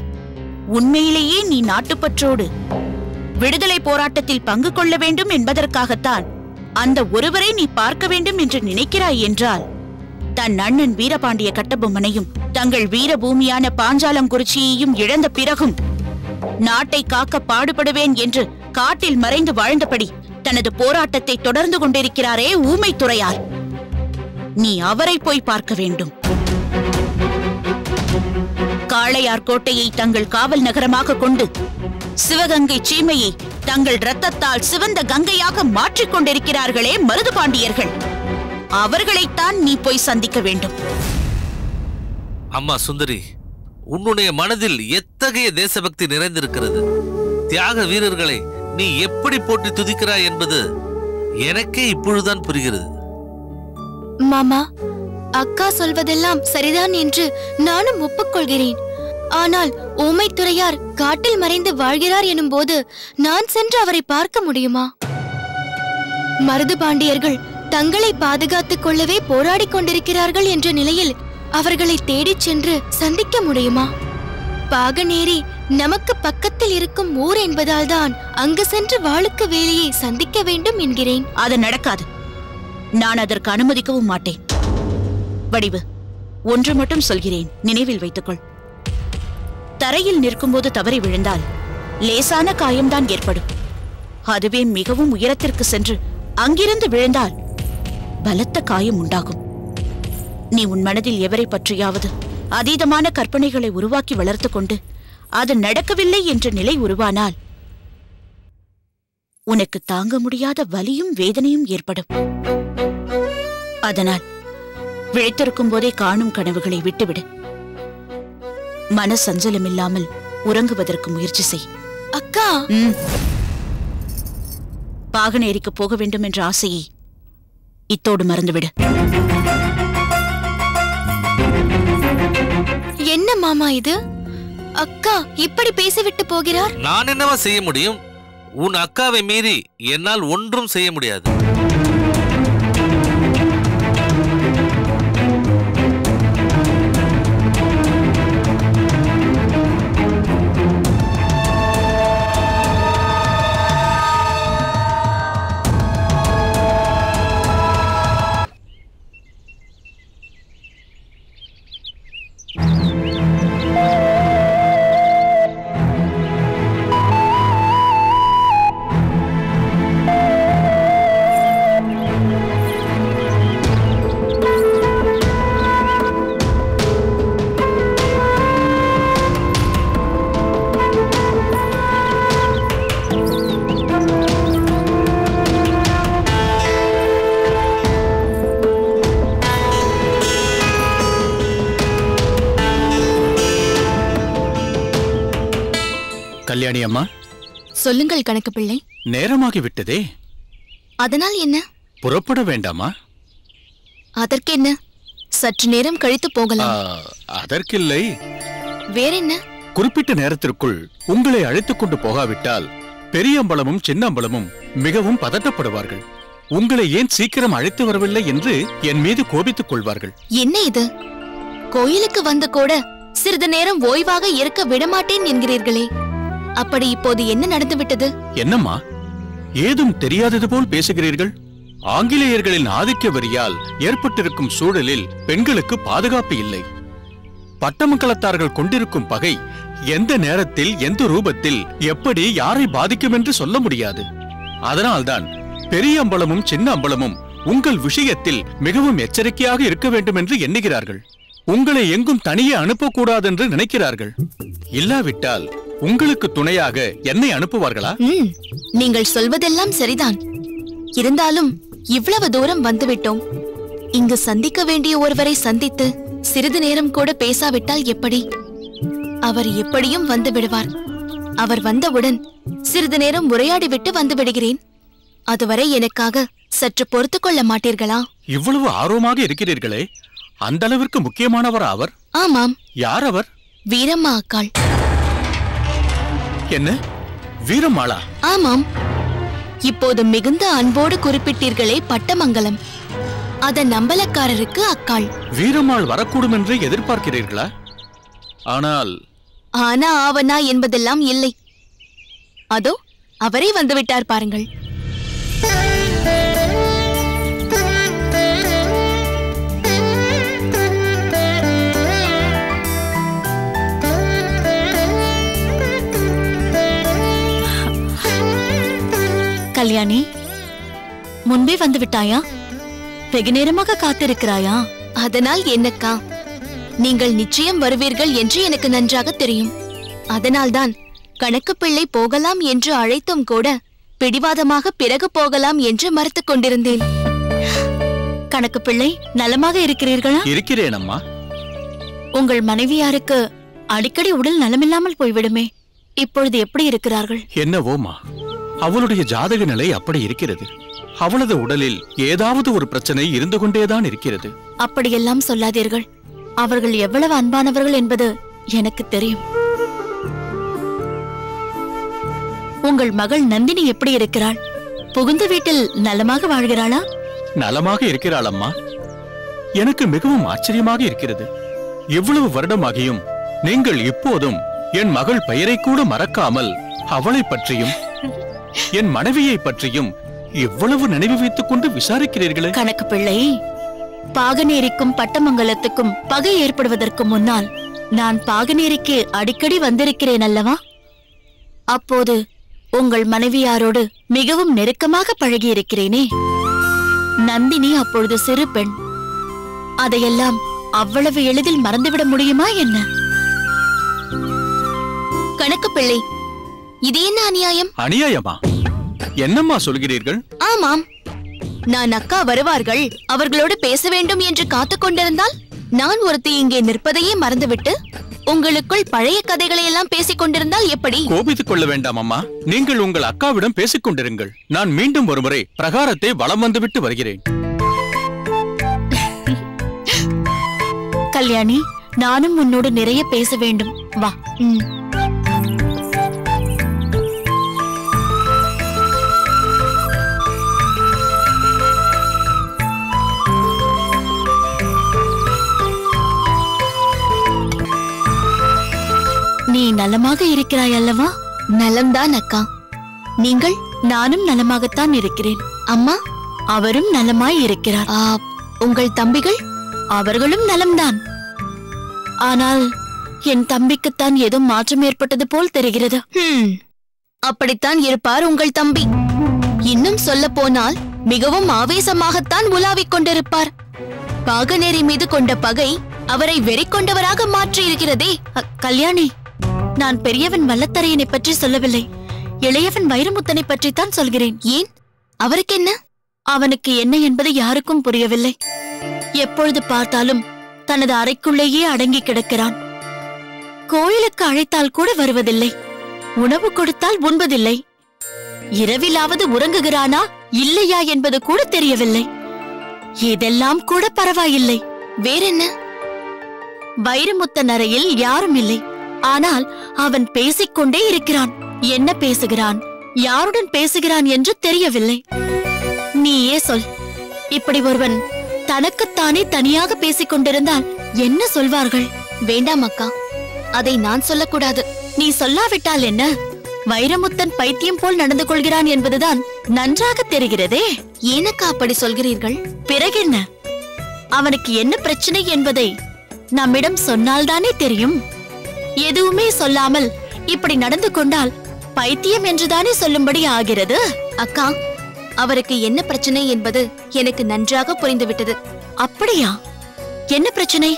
I: உண்மையிலேயே நீ நாட்டுப்பற்றோடு விடுதலை போராட்டத்தில் பங்கு கொள்ள வேண்டும் என்பதற்காகத்தான் அந்த ஒருவரை நீ பார்க்க வேண்டும் என்று நினைக்கிறாய் என்றால், தன் அண்ணன் வீரபாண்டிய கட்டபொம்மனையும் தங்கள் வீரபூமியான பாஞ்சாலங்குறிச்சியையும் இழந்த பிறகும் நாட்டை காக்க பாடுபடுவேன் என்று காட்டில் மறைந்து வாழ்ந்தபடி தனது போராட்டத்தை தொடர்ந்து கொண்டிருக்கிறாரே ஊமை துரையார், நீ அவரை போய் பார்க்க வேண்டும். காளையார் கோட்டையை தங்கள் காவல் நகரமாக கொண்டு சிவகங்கை சீமையை தங்கள் இரத்தத்தால் சிவந்த கங்கையாக மாற்றிக் கொண்டிருக்கிறார்களே மருது பாண்டியர்கள், அவர்களைத்தான் நீ போய் சந்திக்க வேண்டும்.
J: அம்மா சுந்தரி, உன்னுடைய மனதில் எத்தகைய தேசபக்தி நிறைந்திருக்கிறது. தியாக வீரர்களை நீ எப்படி போற்றி துதிக்கிறாய் என்பது எனக்கே இப்பொழுதுதான் புரிகிறது.
K: மாமா, அக்கா சொல்வதெல்லாம் சரிதான் என்று நானும் ஒப்புக்கொள்கிறேன். ஆனால் ஊமைத்துறையார் காட்டில் மறைந்து வாழ்கிறார் எனும் போது நான் சென்று அவரை பார்க்க முடியுமா? மருது பாண்டியர்கள் தங்களை பாதுகாத்துக் கொள்ளவே போராடிக் கொண்டிருக்கிறார்கள் என்ற நிலையில் அவர்களை தேடிச் சென்று சந்திக்க முடியுமா? பாகனேரி நமக்கு பக்கத்தில் இருக்கும் ஊர் என்பதால் தான் அங்கு சென்று வாளுக்கு வேலையை சந்திக்க வேண்டும் என்கிறேன்.
I: அது நடக்காது. நான் அதற்கு அனுமதிக்கவும் மாட்டேன். வடிவு, ஒன்று மட்டும் சொல்கிறேன், நினைவில் வைத்துக்கொள். தரையில் நிற்கும்போது தவறி விழுந்தால் லேசான காயம்தான் ஏற்படும். அதுவே மிகவும் உயரத்திற்கு சென்று அங்கிருந்து விழுந்தால் பலத்த காயம் உண்டாகும். நீ உன் மனதில் எவரை பற்றியாவது அதீதமான கற்பனைகளை உருவாக்கி வளர்த்து கொண்டு அது நடக்கவில்லை என்ற நிலை உருவானால் உனக்கு தாங்க முடியாத வலியும் வேதனையும் ஏற்படும். அதனால் விழித்திருக்கும் போதே காணும் கனவுகளை விட்டுவிடு. மன சஞ்சலம் இல்லாமல் உறங்குவதற்கு முயற்சி செய்.
K: அக்கா,
I: பாகனேரிக்கு போக வேண்டும் என்ற ஆசையை இத்தோடு மறந்துவிடு.
K: என்ன மாமா இது? அக்கா இப்படி பேசிவிட்டு போகிறார்.
J: நான் என்னவா செய்ய முடியும்? உன் அக்காவை மீறி என்னால் ஒன்றும் செய்ய முடியாது.
F: கல்யாணி அம்மா,
K: சொல்லுங்கள் கணக்கு பிள்ளை.
F: நேரமாகிவிட்டதே.
K: அதனால் என்ன?
F: புறப்பட வேண்டாமா?
K: அதற்கென்ன, சற்று நேரம் கழித்து போகலாம்.
F: அதற்கில்லை.
K: வேறென்ன?
F: குறிப்பிட்ட நேரத்திற்குள் உங்களை அழைத்துக் கொண்டு போகாவிட்டால் பெரியம்பலமும் சின்னம்பலமும் மிகவும் பதட்டப்படுவார்கள். உங்களை ஏன் சீக்கிரம் அழைத்து வரவில்லை என்று என் மீது கோபித்துக் கொள்வார்கள்.
K: என்ன இது? கோயிலுக்கு வந்து கூட சிறிது நேரம் ஓய்வாக இருக்க விடமாட்டேன் என்கிறீர்களே, அப்படி இப்போது என்ன நடந்துவிட்டது?
F: என்னம்மா, ஏதும் தெரியாதது போல் பேசுகிறீர்கள்? ஆங்கிலேயர்களின் ஆதிக்க வரியால் ஏற்பட்டிருக்கும் சூழலில் பெண்களுக்கு பாதுகாப்பு இல்லை. பட்டமக்களத்தார்கள் கொண்டிருக்கும் பகை எந்த நேரத்தில் எந்த ரூபத்தில் எப்படி யாரை பாதிக்கும் என்று சொல்ல முடியாது. அதனால்தான் பெரிய அம்பலமும் சின்ன அம்பலமும் உங்கள் விஷயத்தில் மிகவும் எச்சரிக்கையாக இருக்க வேண்டும் என்று எண்ணுகிறார்கள். உங்களை எங்கும் தனியே அனுப்பக்கூடாது என்று நினைக்கிறார்கள். இல்லாவிட்டால் உங்களுக்கு துணையாக என்னை அனுப்புவார்களா?
K: நீங்கள் சொல்வதெல்லாம் சரிதான். இருந்தாலும் இவ்வளவு தூரம் வந்துவிட்டோம். இங்கு சந்திக்க வேண்டிய ஒருவரை சந்தித்து சிறிது நேரம் கூட பேசாவிட்டால் எப்படி? அவர் எப்படியும் வந்து விடுவார். அவர் வந்தவுடன் சிறிது நேரம் உரையாடிவிட்டு வந்து விடுகிறேன். அதுவரை எனக்காக சற்று பொறுத்து கொள்ள மாட்டீர்களா?
F: இவ்வளவு ஆர்வமாக இருக்கிறீர்களே, அந்த அளவிற்கு முக்கியமானவர் அவர்?
K: ஆமாம்.
F: யார் அவர்?
K: வீரம்மா அக்காள்.
F: என்ன, வீரம்மாளா?
K: ஆமாம். இப்போது மிகுந்த அன்போடு குறிப்பிட்டீர்களே பட்டமங்கலம், அதன் நம்பலக்காரருக்கு அக்காள்.
F: வீரம்மாள் வரக்கூடும் என்று எதிர்பார்க்கிறீர்களா? ஆனால்
K: ஆனா ஆவனா என்பதெல்லாம் இல்லை. அதோ அவரே வந்துவிட்டார் பாருங்கள்.
I: கல்யாணி, முன்பே வந்து விட்டாயா? வெகு நேரமாக காத்திருக்கிறாயா?
K: அதனால் என்னக்கா, நீங்கள் நிச்சயம் வருவீர்கள் என்று எனக்கு நன்றாக தெரியும். அதனால்தான் கணக்கு பிள்ளை போகலாம் என்று அழைத்தும் கூட பிடிவாதமாக பிறகு போகலாம் என்று மறுத்துக் கொண்டிருந்தேன்.
I: கணக்கு பிள்ளை, நலமாக இருக்கிறீர்களா?
F: இருக்கிறேன் அம்மா.
I: உங்கள் மனைவியாருக்கு அடிக்கடி உடல் நலமில்லாமல் போய்விடுமே, இப்பொழுது எப்படி இருக்கிறார்கள்?
F: என்னவோமா, அவளுடைய ஜாதக நிலை அப்படி இருக்கிறது. அவளது உடலில் ஏதாவது ஒரு பிரச்சனை இருந்து கொண்டேதான் இருக்கிறது.
I: அப்படியெல்லாம் சொல்லாதீர்கள். அவர்கள் எவ்வளவு அன்பானவர்கள் என்பது எனக்கு தெரியும். உங்கள் மகள் நந்தினி எப்படி இருக்கிறாள்? புகுந்த வீட்டில் நலமாக வாழ்கிறாளா?
F: நலமாக இருக்கிறாள் அம்மா. எனக்கு மிகவும் ஆச்சரியமாக இருக்கிறது. இவ்வளவு வருடமாகியும் நீங்கள் இப்போதும் என் மகள் பெயரை கூட மறக்காமல் அவளை பற்றியும் என் மனைவியை பற்றியும் இவ்வளவு நினைவு வைத்துக் கொண்டு விசாரிக்கிறீர்களே.
I: கணக்கு பிள்ளை, பாகநேரிக்கும் பட்டமங்கலத்துக்கும் பகை ஏற்படுவதற்கு முன்னால் நான் பாகநேரிக்கு அடிக்கடி வந்திருக்கிறேன் அல்லவா? அப்போது உங்கள் மனைவியாரோடு மிகவும் நெருக்கமாக பழகியிருக்கிறேனே. நந்தினி அப்பொழுது சிறு பெண். அதையெல்லாம் அவ்வளவு எளிதில் மறந்துவிட முடியுமா என்ன?
K: கணக்கு பிள்ளை, இது என்ன அநியாயம்?
F: அநியாயமா? என்னம்மா சொல்கிறீர்கள்?
K: ஆமாம், நான் அக்கா வருவார்கள், அவர்களோடு பேச வேண்டும் என்று காத்துக் கொண்டிருந்தால் நான் ஒருத்தி இங்கே நிற்பதையே மறந்துவிட்டு உங்களுக்குள் பழைய கதைகளை எல்லாம் பேசிக் கொண்டிருந்தால் எப்படி?
F: கோபித்துக் கொள்ள வேண்டாம் அம்மா. நீங்கள் உங்கள் அக்காவிடம் பேசிக் கொண்டிருங்கள். நான் மீண்டும் ஒருமுறை பிரகாரத்தை வலம் வந்துவிட்டு வருகிறேன்.
I: கல்யாணி, நானும் உன்னோடு நிறைய பேச வேண்டும். வா. நீ நலமாக இருக்கிறாய் அல்லவா?
K: நலம்தான் அக்கா. நீங்கள்?
I: நானும் நலமாகத்தான் இருக்கிறேன்.
K: அம்மா?
I: அவரும் நலமாய் இருக்கிறார்.
K: உங்கள் தம்பிகள்?
I: அவர்களும் நலம்தான். ஆனால் என் தம்பிக்குத்தான் ஏதோ மாற்றம் ஏற்பட்டது போல் தெரிகிறது.
K: அப்படித்தான் இருப்பார் உங்கள் தம்பி. இன்னும் சொல்ல போனால் மிகவும் ஆவேசமாகத்தான் உலாவிக் கொண்டிருப்பார். பாகநேரி மீது கொண்ட பகை அவரை வெறி கொண்டவராக மாற்றி இருக்கிறதே.
I: கல்யாணி, நான் பெரியவன் வல்லத்தரையனை பற்றி சொல்லவில்லை, இளையவன் வைரமுத்தனை பற்றித்தான் சொல்கிறேன்.
K: ஏன்? அவருக்கு என்ன?
I: அவனுக்கு என்ன என்பது யாருக்கும் புரியவில்லை. எப்பொழுது பார்த்தாலும் தனது அறைக்குள்ளேயே அடங்கி கிடக்கிறான். கோயிலுக்கு அழைத்தால் கூட வருவதில்லை, உணவு கொடுத்தால் உண்பதில்லை. இரவிலாவது உறங்குகிறானா இல்லையா என்பது கூட தெரியவில்லை. இதெல்லாம் கூட பரவாயில்லை.
K: வேறென்ன?
I: வைரமுத்தன் அறையில் யாரும் இல்லை, ஆனால் அவன் பேசிக்கொண்டே இருக்கிறான். என்ன பேசுகிறான், யாருடன் பேசுகிறான் என்று தெரியவில்லை. நீயே சொல், இப்படி ஒருவன் தனக்குத்தானே தனியாக பேசிக் கொண்டிருந்தால் என்ன சொல்வார்கள்?
K: வேண்டாம் அக்கா, அதை நான் சொல்லக்கூடாது.
I: நீ சொல்லாவிட்டால் என்ன? வைரமுத்தன் பைத்தியம் போல் நடந்து கொள்கிறான் என்பதுதான் நன்றாக தெரிகிறதே.
K: ஏனக்கா அப்படி சொல்கிறீர்கள்?
I: பிறகென்ன? அவனுக்கு என்ன பிரச்சனை என்பதை நம்மிடம் சொன்னால்தானே தெரியும். எதுவுமே சொல்லாமல் இப்படி நடந்து கொண்டால் பைத்தியம் என்றுதானே சொல்லும்படி ஆகிறது.
K: அக்கா, அவருக்கு என்ன பிரச்சனை என்பது எனக்கு நன்றாக புரிந்துவிட்டது.
I: அப்படியா? என்ன பிரச்சனை?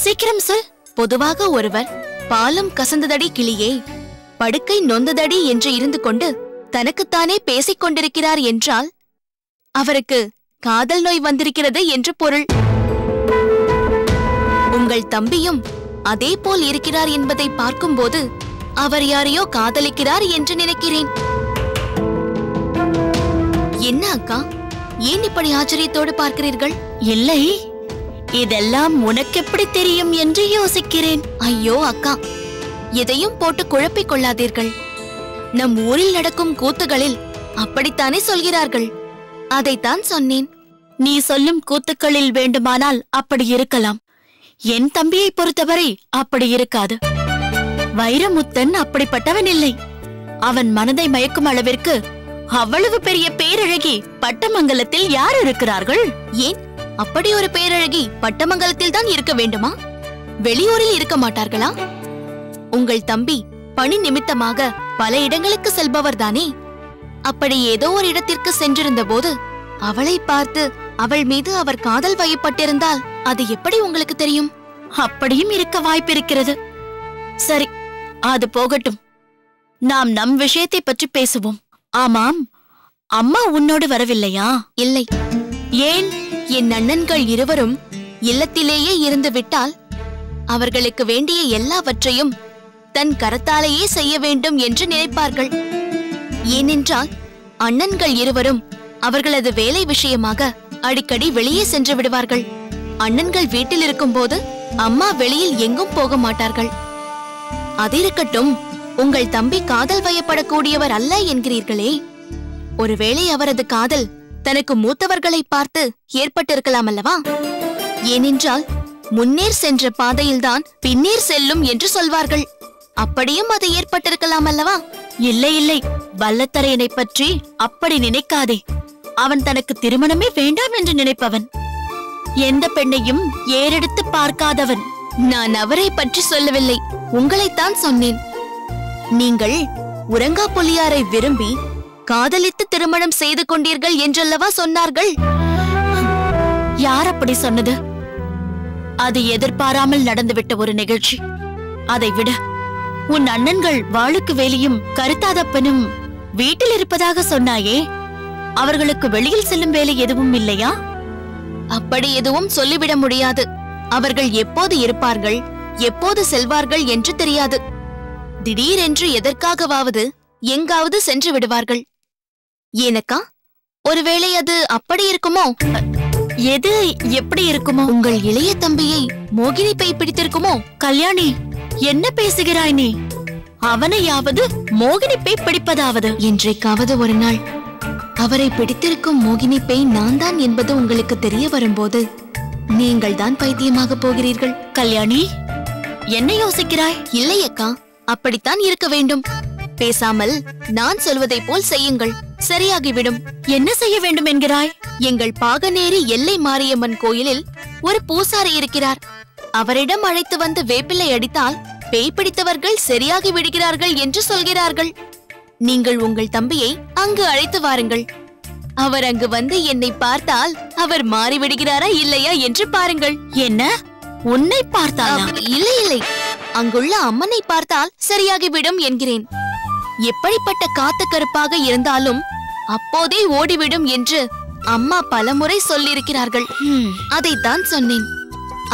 I: சீக்கிரம் சொல்.
K: பொதுவாக ஒருவர் பாலும் கசந்ததடி கிளியே, படுக்கை நொந்ததடி என்று இருந்து கொண்டு தனக்குத்தானே பேசிக் கொண்டிருக்கிறார் என்றால் அவருக்கு காதல் நோய் வந்திருக்கிறது என்று பொருள். உங்கள் தம்பியும் அதே போல் இருக்கிறார் என்பதை பார்க்கும்போது அவர் யாரையோ காதலிக்கிறார் என்று நினைக்கிறேன். என்ன அக்கா, ஏன் இப்படி ஆச்சரியத்தோடு பார்க்கிறீர்கள்?
I: இல்லை, இதெல்லாம் உனக்கு எப்படி தெரியும் என்று யோசிக்கிறேன்.
K: ஐயோ அக்கா, எதையும் போட்டு குழப்பிக் கொள்ளாதீர்கள். நம் ஊரில் நடக்கும் கூத்துகளில் அப்படித்தானே சொல்கிறார்கள். அதைத்தான் சொன்னேன்.
I: நீ சொல்லும் கூத்துக்களில் வேண்டுமானால் அப்படி இருக்கலாம். என் தம்பியை பொறுத்தவரை அப்படி இருக்காது. வைரமுத்தன் அப்படிப்பட்டவன் இல்லை. அவன் மனதை மயக்கும் அளவிற்கு அவ்வளவு பெரிய பேரழகி பட்டமங்கலத்தில் யார் இருக்கிறார்கள்?
K: ஏன் அப்படி ஒரு பேரழகி பட்டமங்கலத்தில் தான் இருக்க வேண்டுமா? வெளியூரில் இருக்க மாட்டார்களா? உங்கள் தம்பி பணி நிமித்தமாக பல இடங்களுக்கு செல்பவர்தானே. அப்படி ஏதோ ஒரு இடத்திற்கு சென்றிருந்த போது அவளை பார்த்து அவள் மீது அவர் காதல் வயப்பட்டிருந்தால் அது எப்படி உங்களுக்கு தெரியும்?
I: அப்படியும் இருக்க வாய்ப்பிருக்கிறது. சரி, அது போகட்டும். நாம் நம் விஷயத்தை பற்றி பேசுவோம். ஆமாம், அம்மா உன்னோடு வரவில்லையா?
K: இல்லை.
I: ஏன்?
K: என் அண்ணன்கள் இருவரும் இல்லத்திலேயே இருந்து விட்டால் அவர்களுக்கு வேண்டிய எல்லாவற்றையும் தன் கரத்தாலேயே செய்ய வேண்டும் என்று நினைப்பார்கள். ஏனென்றால் அண்ணன்கள் இருவரும் அவர்களது வேலை விஷயமாக அடிக்கடி வெளியே சென்று விடுவார்கள். அண்ணன்கள் வீட்டில் இருக்கும் போது அம்மா வெளியில் எங்கும் போக மாட்டார்கள். அதிருக்கட்டும், உங்கள் தம்பி காதல் வயப்படக்கூடியவர் அல்ல என்கிறீர்களே. ஒருவேளை அவரது காதல் தனக்கு மூத்தவர்களை பார்த்து ஏற்பட்டிருக்கலாம் அல்லவா? ஏனென்றால் முன்னேர் சென்ற பாதையில்தான் பின்னேர் செல்லும் என்று சொல்வார்கள். அப்படியும் அது ஏற்பட்டிருக்கலாம் அல்லவா?
I: இல்லை இல்லை, வல்லத்தரையனை பற்றி அப்படி நினைக்காதே. அவன் தனக்கு திருமணமே வேண்டாம் என்று நினைப்பவன். எந்த பெண்ணையும் ஏறெடுத்து பார்க்காதவன்.
K: நான் அவரை பற்றி சொல்லவில்லை, உங்களைத்தான் சொன்னேன். நீங்கள் உரங்கா புலியாரை விரும்பி காதலித்து திருமணம் செய்து கொண்டீர்கள் என்றல்லவா சொன்னார்கள்?
I: யார் அப்படி சொன்னது? அது எதிர்பாராமல் நடந்துவிட்ட ஒரு நிகழ்ச்சி. அதை விட உன் அண்ணன்கள் வாளுக்கு வேலியும் கருத்தாதப்பனும் வீட்டில் இருப்பதாக சொன்னாயே, அவர்களுக்கு வெளியில் செல்லும் வேலை எதுவும் இல்லையா?
K: அப்படி எதுவும் சொல்லிவிட முடியாது. அவர்கள் எப்போது இருப்பார்கள், எப்போது செல்வார்கள் என்று தெரியாது. திடீரென்று எதற்காகவாவது எங்காவது சென்று விடுவார்கள். ஏனக்கா, ஒருவேளை அது அப்படி இருக்குமோ?
I: எது எப்படி இருக்குமோ?
K: உங்கள் இளைய தம்பியை மோகினி பேய் பிடித்திருக்குமோ?
I: கல்யாணி, என்ன பேசுகிறாய் நீ? அவனையாவது மோகினி பேய் பிடிப்பதாவது?
K: என்றைக்காவது ஒரு நாள் அவரை பிடித்திருக்கும் மோகினி பேய் நான் தான் என்பது உங்களுக்கு தெரிய வரும்போது நீங்கள் தான் பைத்தியமாக போகிறீர்கள்.
I: கல்யாணி, என்ன யோசிக்கிறாய்?
K: இல்லை அக்கா, அப்படித்தான் இருக்க வேண்டும். பேசாமல் நான் சொல்வதை போல் செய்யுங்கள், சரியாகிவிடும்.
I: என்ன செய்ய வேண்டும் என்கிறாய்?
K: எங்கள் பாகனேரி எல்லை மாரியம்மன் கோயிலில் ஒரு பூசாரி இருக்கிறார். அவரிடம் அழைத்து வந்து வேப்பிலை அடித்தால் பேய் பிடித்தவர்கள் சரியாகி விடுகிறார்கள் என்று சொல்கிறார்கள். நீங்கள் உங்கள் தம்பியை அங்கு அழைத்து வாருங்கள். அவர் அங்கு வந்து என்னை பார்த்தால் அவர் மாறிவிடுகிறாரா இல்லையா என்று பாருங்கள்.
I: என்ன, உன்னை பார்த்தால்?
K: இல்லை இல்லை, அங்குள்ள அம்மனை பார்த்தால் சரியாகிவிடும் என்கிறேன். எப்படிப்பட்ட காத்து கருப்பாக இருந்தாலும் அப்போதே ஓடிவிடும் என்று அம்மா பலமுறை சொல்லியிருக்கிறார்கள். அதைத்தான் சொன்னேன்.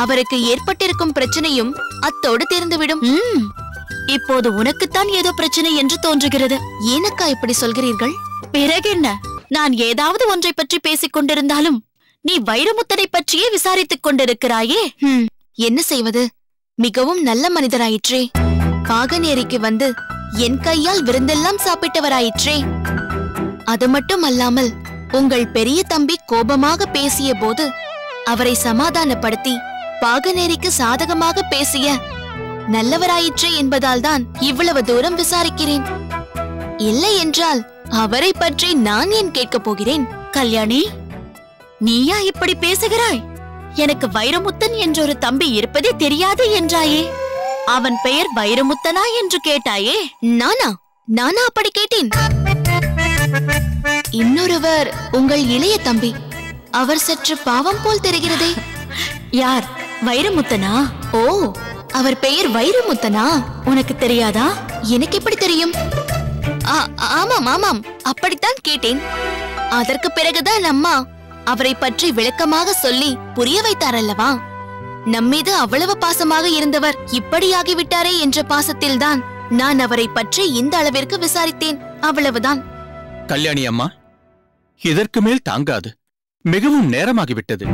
K: அவருக்கு ஏற்பட்டிருக்கும் பிரச்சனையும் அத்தோடு தீர்ந்துவிடும்.
I: இப்போது உனக்குத்தான் ஏதோ பிரச்சனை என்று தோன்றுகிறது.
K: ஏனக்கா இப்படி சொல்கிறீர்கள்?
I: பிறகென்ன, நான் ஏதாவது ஒன்றை பற்றி பேசிக் கொண்டிருந்தாலும் நீ வைரமுத்தனை பற்றியே விசாரித்துக் கொண்டிருக்கிறாயே.
K: என்ன செய்வது? மிகவும் நல்ல மனிதராயிற்றே. பாகனேரிக்கு வந்து என் கையால் விருந்தெல்லாம் சாப்பிட்டவராயிற்றே. அது மட்டும் அல்லாமல் உங்கள் பெரிய தம்பி கோபமாக பேசிய போது அவரை சமாதானப்படுத்தி பாகனேரிக்கு சாதகமாக பேசிய நல்லவராயிற்றே என்பதால் தான் இவ்வளவு தூரம் விசாரிக்கிறேன். இல்லை என்றால் அவரை பற்றி நான் ஏன் கேட்கப் போகிறேன்?
I: கல்யாணி, நீயா இப்படி பேசுகிறாய்? எனக்கு வைரமுத்தன் என்றொரு தம்பி இருப்பதே தெரியாது என்றாயே. அவன் பெயர் வைரமுத்தனா என்று கேட்டாயே.
K: நானா அப்படி கேட்டேன்? இன்னொருவர் உங்கள் இளைய தம்பி. அவர் சற்று பாவம் போல் தெரிகிறதே.
I: யார்? வைரமுத்தனா?
K: ஓ, அவர் பெயர் வைரமுத்தனா?
I: உனக்கு தெரியாதா?
K: எனக்கு எப்படி தெரியும்? ஆமாம் ஆமாம், அப்படித்தான் கேட்டேன். அதற்கு பிறகுதான் அம்மா அவரை பற்றி விளக்கமாக சொல்லி புரிய வைத்தாரல்லவா. நம்மீது அவ்வளவு பாசமாக இருந்தவர் இப்படியாகிவிட்டாரே என்ற பாசத்தில்தான் நான் அவரை பற்றி இந்த அளவிற்கு விசாரித்தேன். அவ்வளவுதான்.
L: கல்யாணி அம்மா, இதற்கு மேல் தாங்காது. மிகவும் நேரமாகிவிட்டது.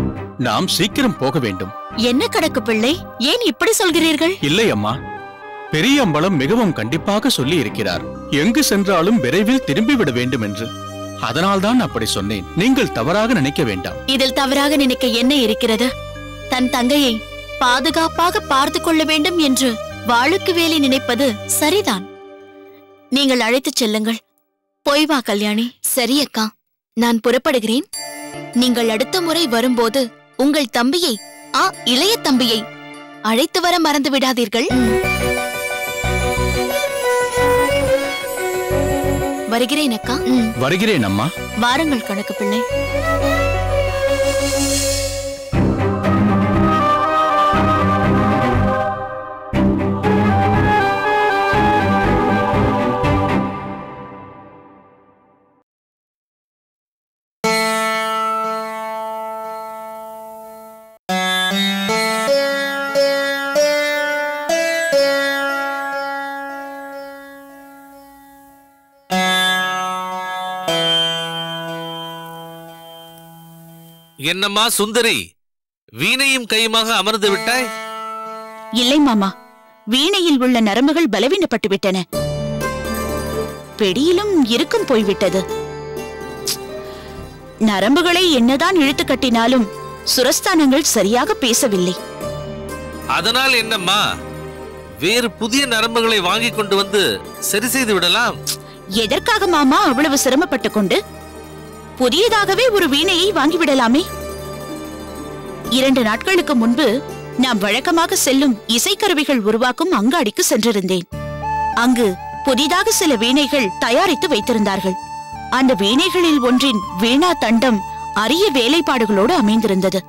L: நாம் சீக்கிரம் போக வேண்டும்.
I: என்ன கணக்கு பிள்ளை, ஏன் இப்படி சொல்கிறீர்கள்?
L: இல்லை அம்மா, பெரிய அம்பலம் மிகவும் கண்டிப்பாக சொல்லி இருக்கிறார். எங்கு சென்றாலும் விரைவில் திரும்பிவிட வேண்டும் என்று. அதனால்தான் அப்படி சொன்னேன். நீங்கள் தவறாக நினைக்க வேண்டாம்.
I: இதில் தவறாக நினைக்க என்ன இருக்கிறது? தன் தங்கையை பாதுகாப்பாக பார்த்து கொள்ள வேண்டும் என்று வாளுக்கு வேலை நினைப்பது சரிதான். நீங்கள் அழைத்துச் செல்லுங்கள். போய் வா கல்யாணி.
K: சரி அக்கா, நான் புறப்படுகிறேன். நீங்கள் அடுத்த முறை வரும்போது உங்கள் தம்பியை, இளைய தம்பியை அழைத்து வர மறந்து விடாதீர்கள். வருகிறேன் அக்கா.
L: வருகிறேன் அம்மா.
I: வாருங்கள் கணக்கு பிள்ளை.
J: என்னம்மா சுந்தரி, வீணையும் கையுமாக அமர்ந்து விட்டாய்?
M: இல்லை மாமா, வீணையில் உள்ள நரம்புகள் பலவீனப்பட்டு விட்டன. பெடியிலும் இறுக்கம் போய்விட்டது. நரம்புகளை என்னதான் இழுத்து கட்டினாலும் சுரஸ்தானங்கள் சரியாக பேசவில்லை.
J: அதனால் என்னம்மா, வேறு புதிய நரம்புகளை வாங்கி கொண்டு வந்து சரி செய்து விடலாம்.
M: எதற்காக மாமா அவ்வளவு சிரமப்பட்டு கொண்டு? புதியதாகவே ஒரு வீணையை வாங்கிவிடலாமே. 2 நாட்களுக்கு முன்பு நாம் வழக்கமாக செல்லும் இசைக்கருவிகள் உருவாக்கும் அங்காடிக்கு சென்றிருந்தேன். அங்கு புதிதாக சில வீணைகள் தயாரித்து வைத்திருந்தார்கள். அந்த வீணைகளில் ஒன்றின் வீணா தண்டம் அரிய வேலைப்பாடுகளோடு அமைந்திருந்தது.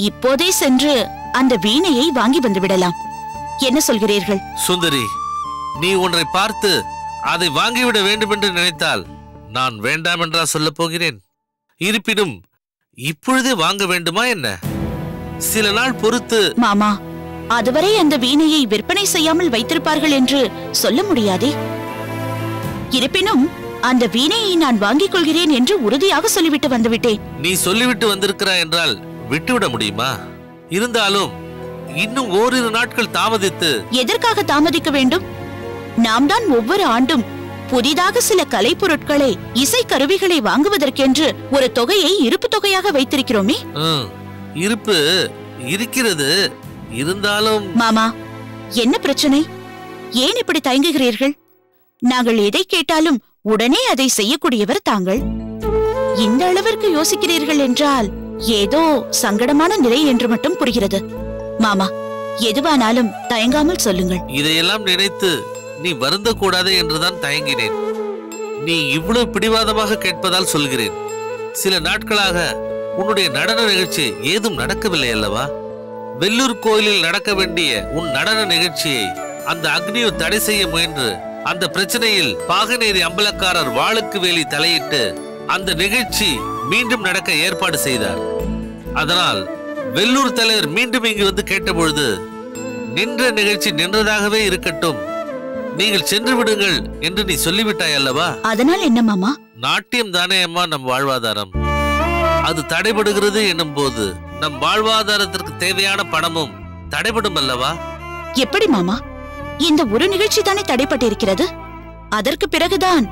M: இப்போதே சென்று அந்த வீணையை வாங்கி வந்துவிடலாம். என்ன சொல்கிறீர்கள்?
J: சுந்தரி, நீ ஒன்றை பார்த்து அதை வாங்கிவிட வேண்டும் என்று நினைத்தால் நான் வேண்டாம் என்றா சொல்ல போகிறேன்? இருப்பினும் இப்பொழுதே வாங்க வேண்டுமா என்ன? சில நாள் பொறுத்து.
M: மாமா, அதுவரை அந்த வீணையை விற்பனை செய்யாமல் வைத்திருப்பார்கள் என்று சொல்ல முடியாதே. இருப்பினும் அந்த வீணையை நான் வாங்கிக் கொள்கிறேன் என்று உறுதியாக சொல்லிவிட்டு வந்துவிட்டேன்.
J: நீ சொல்லிவிட்டு வந்திருக்கிறாய் என்றால் விட்டுவிட முடியுமா? இருந்தாலும் இன்னும் ஓரிரு நாட்கள் தாமதித்து.
M: எதற்காக தாமதிக்க வேண்டும்? நாம் தான் ஒவ்வொரு ஆண்டும் புதிதாக சில கலை பொருட்களை, இசை கருவிகளை வாங்குவதற்கென்று ஒரு தொகையை இருப்பு தொகையாக வைத்திருக்கிறோமே.
J: இருப்பு இருக்கிறது. இருந்தாலும்
M: மாமா, என்ன பிரச்சனை? ஏன் இப்படி தயங்குகிறீர்கள்? நாங்கள் எதை கேட்டாலும் உடனே அதை செய்யக்கூடியவர் தாங்கள். இந்த அளவிற்கு யோசிக்கிறீர்கள் என்றால் ஏதோ சங்கடமான நிலை என்று மட்டும் புரிகிறது. மாமா, எதுவானாலும் தயங்காமல் சொல்லுங்கள்.
J: இதையெல்லாம் நினைத்து நீ வருந்த கூடாதே என்றுதான் தயங்கினேன். நீ இவ்வளவு பிடிவாதமாக கேட்பதால் சொல்கிறேன். சில நாட்களாக உன்னுடைய நடன நிகழ்ச்சி ஏதும் நடக்கவில்லை அல்லவா? வெள்ளூர் கோயிலில் நடக்க வேண்டிய உன் நடன நிகழ்ச்சியை அந்த அக்னியு தடை செய்ய முயன்று அந்த பிரச்சனையில் பாகனேரி அம்பலக்காரர் வாளுக்கு வேலி தலையிட்டு அந்த நிகழ்ச்சி மீண்டும் நடக்க ஏற்பாடு செய்தார். அதனால் வெள்ளூர் தலைவர் மீண்டும் இங்கு வந்து கேட்டபொழுது, நின்ற நிகழ்ச்சி நின்றதாகவே இருக்கட்டும், நீங்கள் சென்று விடுங்கள் என்று நீ சொல்லிவிட்டாய் அல்லவா?
M: அதனால் என்ன மாமா?
J: நாட்டியம் தானே அம்மா நம் வாழ்வாதாரம். அது தடைபடுகிறது என்னும் போது நம் வாழ்வாதாரத்திற்கு தேவையான பணமும் தடைபடும் அல்லவா?
M: எப்படி மாமா? இந்த ஒரு நிகழ்ச்சி தானே தடைப்பட்டிருக்கிறது. அதற்கு பிறகுதான்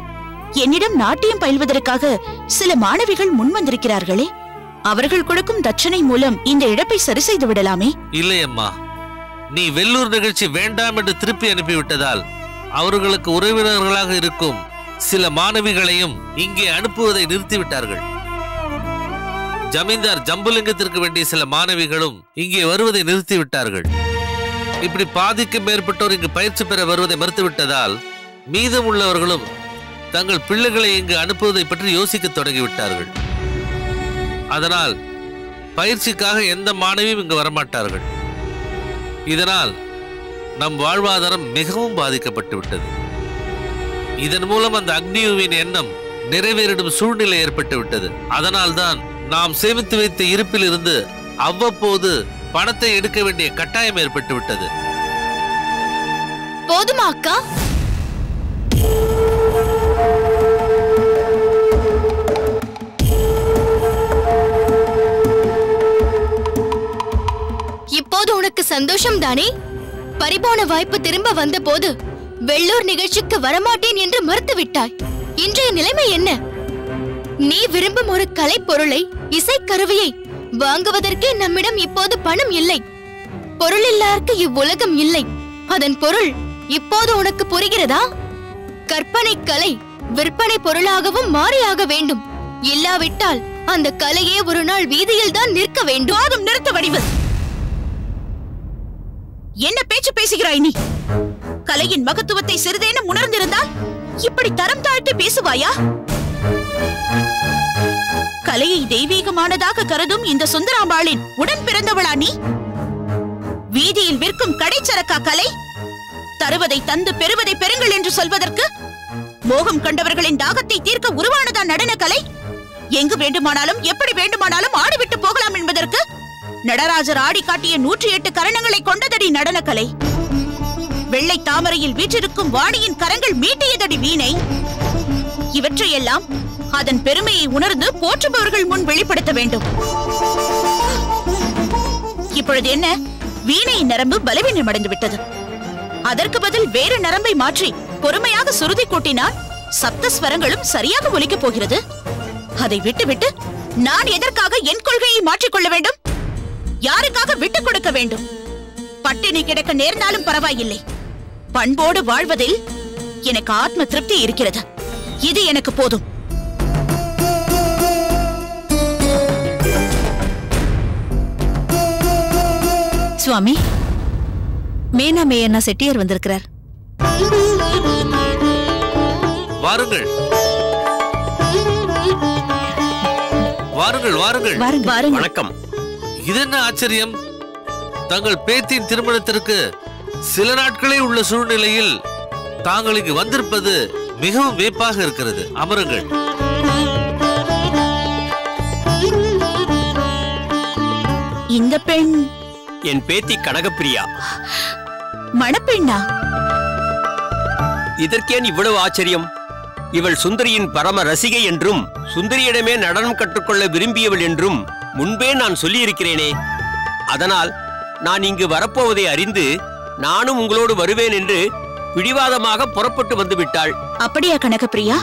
M: என்னிடம் நாட்டியம் பயில்வதற்காக சில மாணவிகள் முன் வந்திருக்கிறார்களே. அவர்கள் கொடுக்கும் தட்சணை மூலம் இந்த இழப்பை சரி செய்து விடலாமே.
J: இல்லை அம்மா, நீ வெள்ளூர் நிகழ்ச்சி வேண்டாம் என்று திருப்பி அனுப்பிவிட்டதால் அவர்களுக்கு உறவினர்களாக இருக்கும் சில மாணவிகளையும் இங்கே அனுப்புவதை நிறுத்திவிட்டார்கள். ஜமீன்தார் ஜம்புலிங்கத்திற்கு வேண்டிய சில மாணவிகளும் இங்கே வருவதை நிறுத்திவிட்டார்கள். இப்படி பாதிக்கும் மேற்பட்டோர் இங்கு பயிற்சி பெற வருவதை மறுத்துவிட்டதால் மீதம் உள்ளவர்களும் தங்கள் பிள்ளைகளை இங்கு அனுப்புவதை பற்றி யோசிக்க தொடங்கிவிட்டார்கள். அதனால் பயிற்சிக்காக எந்த மாணவியும் இங்கு வரமாட்டார்கள். இதனால் நம் வாழ்வாதாரம் மிகவும் பாதிக்கப்பட்டு விட்டது. இதன் மூலம் அந்த அக்னியுவின் எண்ணம் நிறைவேறிடும் சூழ்நிலை ஏற்பட்டு விட்டது. அதனால்தான் நாம் சேமித்து வைத்த இருப்பில் இருந்து அவ்வப்போது பணத்தை எடுக்க வேண்டிய கட்டாயம் ஏற்பட்டு விட்டது.
K: போதுமா அக்கா? இப்போது உனக்கு சந்தோஷம் தானே? பறிபோன வாய்ப்பு திரும்ப வந்த போது வெள்ளூர் நிகழ்ச்சிக்கு வரமாட்டேன் என்று மறுத்து விட்டாய். இன்றைய நிலைமை என்ன? நீ விரும்பும் ஒரு கலை பொருளை, இசைக்கருவியை வாங்குவதற்கே நம்மிடம் இப்போது பணம் இல்லை. பொருள் இல்லாருக்கு இவ்வுலகம் இல்லை. அதன் பொருள் இப்போது உனக்கு புரிகிறதா? கற்பனை கலை விற்பனை பொருளாகவும் மாறியாக வேண்டும். இல்லாவிட்டால் அந்த கலையே ஒரு நாள் வீதியில் தான் நிற்க வேண்டும்.
M: போதும், நிறுத்த வடிவு. என்ன பேச்சு பேசுகிறாய் நீ? கலையின் மகத்துவத்தை சிறிதேனும் உணர்ந்திருந்தால் இப்படி தரம் தாழ்த்தி பேசுவாயா? கலையை தெய்வீகமானதாக கருதும் இந்த சுந்தராம்பாளின் உடன் பிறந்தவளா நீ? வீதியில் விற்கும் கடைச்சரக்கா கலை? தருவதை தந்து பெறுவதை பெறுங்கள் என்று சொல்வதற்கு மோகம் கண்டவர்களின் தாகத்தை தீர்க்க உருவானதா நடன கலை? எங்கு வேண்டுமானாலும் எப்படி வேண்டுமானாலும் ஆடிவிட்டு போகலாம் என்பதற்கு நடராஜர் ஆடி காட்டிய 108 கரணங்களை கொண்டதடி நடனக்கலை. வெள்ளை தாமரையில் வீற்றிருக்கும் வாணியின் கரங்கள் மீட்டியதடி வீணை. இவற்றையெல்லாம் அதன் பெருமையை உணர்ந்து போற்றுபவர்கள் முன் வெளிப்படுத்த வேண்டும். இப்பொழுது என்ன? வீணையின் நரம்பு பலவீனமடைந்து விட்டது. அதற்கு பதில் வேறு நரம்பை மாற்றி பொறுமையாக சுருதி கூட்டினால் சப்தஸ்வரங்களும் சரியாக ஒலிக்கப் போகிறது. அதை விட்டுவிட்டு நான் எதற்காக என் கொள்கையை மாற்றிக்கொள்ள வேண்டும்? யாருக்காக விட்டுக் கொடுக்க வேண்டும்? பட்டினி கிடக்க நேர்ந்தாலும் பரவாயில்லை. பண்போடு வாழ்வதில் எனக்கு ஆத்ம திருப்தி இருக்கிறது. இது எனக்கு போதும்.
N: சுவாமி, மேனா மேயண்ணா செட்டியார் வந்திருக்கிறார்.
J: வாருங்கள் வாருங்கள்
N: வாருங்கள்.
H: வணக்கம்.
J: இதென்ன ஆச்சரியம்? தங்கள் பேத்தின் திருமணத்திற்கு சில நாட்களே உள்ள சூழ்நிலையில் தாங்கள் இங்கு வந்திருப்பது மிகவும் வியப்பாக இருக்கிறது. அமருங்கள்.
M: இந்த பெண்
H: என் பேத்தி கனகப்பிரியா.
M: மணப்பெண்ணா?
H: இதற்கேன் இவ்வளவு ஆச்சரியம்? இவள் சுந்தரியின் பரம ரசிகை என்றும் சுந்தரியிடமே நடனம் கற்றுக்கொள்ள விரும்பியவள் என்றும் முன்பே நான் சொல்லியிருக்கிறேனே. அதனால் நான் இங்கு வரப்போவதை அறிந்து நானும் உங்களோடு வருவேன் என்று பிடிவாதமாக புறப்பட்டு வந்து விட்டாள்.
M: அப்படியா கனகப்பிரியா?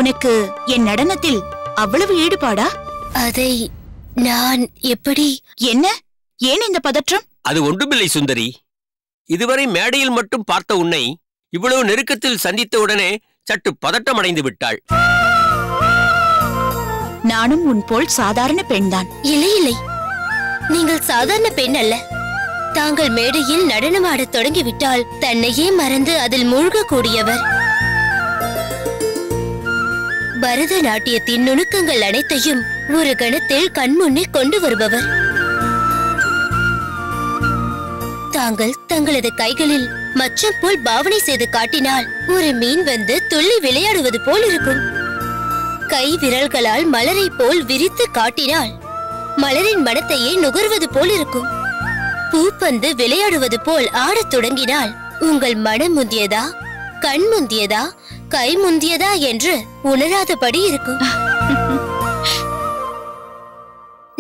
M: உனக்கு என் நடனத்தில் அவ்வளவு ஈடுபாடா?
K: அதை நான் எப்படி?
M: என்ன? ஏன் இந்த பதற்றம்?
H: அது ஒன்றுமில்லை சுந்தரி. இதுவரை மேடையில் மட்டும் பார்த்த உன்னை இவ்வளவு நெருக்கத்தில் சந்தித்தவுடனே சற்று பதட்டமடைந்து விட்டாள்.
M: நானும் உன் போல் சாதாரண பெண்தான்.
K: இல்லை இல்லை, நீங்கள் சாதாரண பெண் அல்ல. தாங்கள் மேடையில் நடனமாடத் தொடங்கிவிட்டால் தன்னையே மறந்து அதில் மூழ்கக்கூடியவர். பரதநாட்டியத்தின் நுணுக்கங்கள் அனைத்தையும் ஒரு கணத்தில் கண்முன்னே கொண்டு வருபவர். தாங்கள் தங்களது கைகளில் மச்சம் போல் பாவனை செய்து காட்டினால் ஒரு மீன் வந்து துள்ளி விளையாடுவது போல் இருக்கும். கை விரல்களால் மலரை போல் விரித்து காட்டினால் மலரின் மனத்தையே நுகர்வது போல் இருக்கும். பூப்பந்து விளையாடுவது போல் ஆடத் தொடங்கினால் உங்கள் மனம் முந்தியதா, கண் முந்தியதா, கை முந்தியதா என்று உணராதபடி இருக்கும்.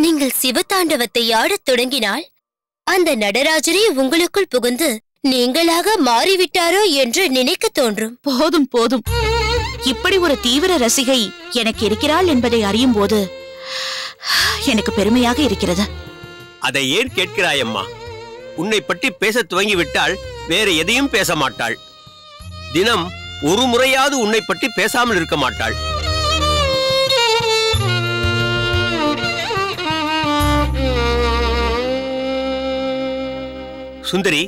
K: நீங்கள் சிவதாண்டவத்தை ஆடத் தொடங்கினால் அந்த நடராஜரே உங்களுக்குள் புகுந்து நீங்களாக மாறிவிட்டாரோ என்று நினைக்க தோன்றும்.
M: போதும் போதும், இப்படி ஒரு தீவிர ரசிகை எனக்கு இருக்கிறாள் என்பதை அறியும் போது எனக்கு பெருமையாக இருக்கிறது.
H: அதை ஏன் கேட்கிறாயம்மா? உன்னை பற்றி பேச துவங்கிவிட்டால் வேற எதையும் பேச மாட்டாள். தினம் ஒரு முறையாவது உன்னை பற்றி பேசாமல் இருக்க மாட்டாள். சுந்தரி,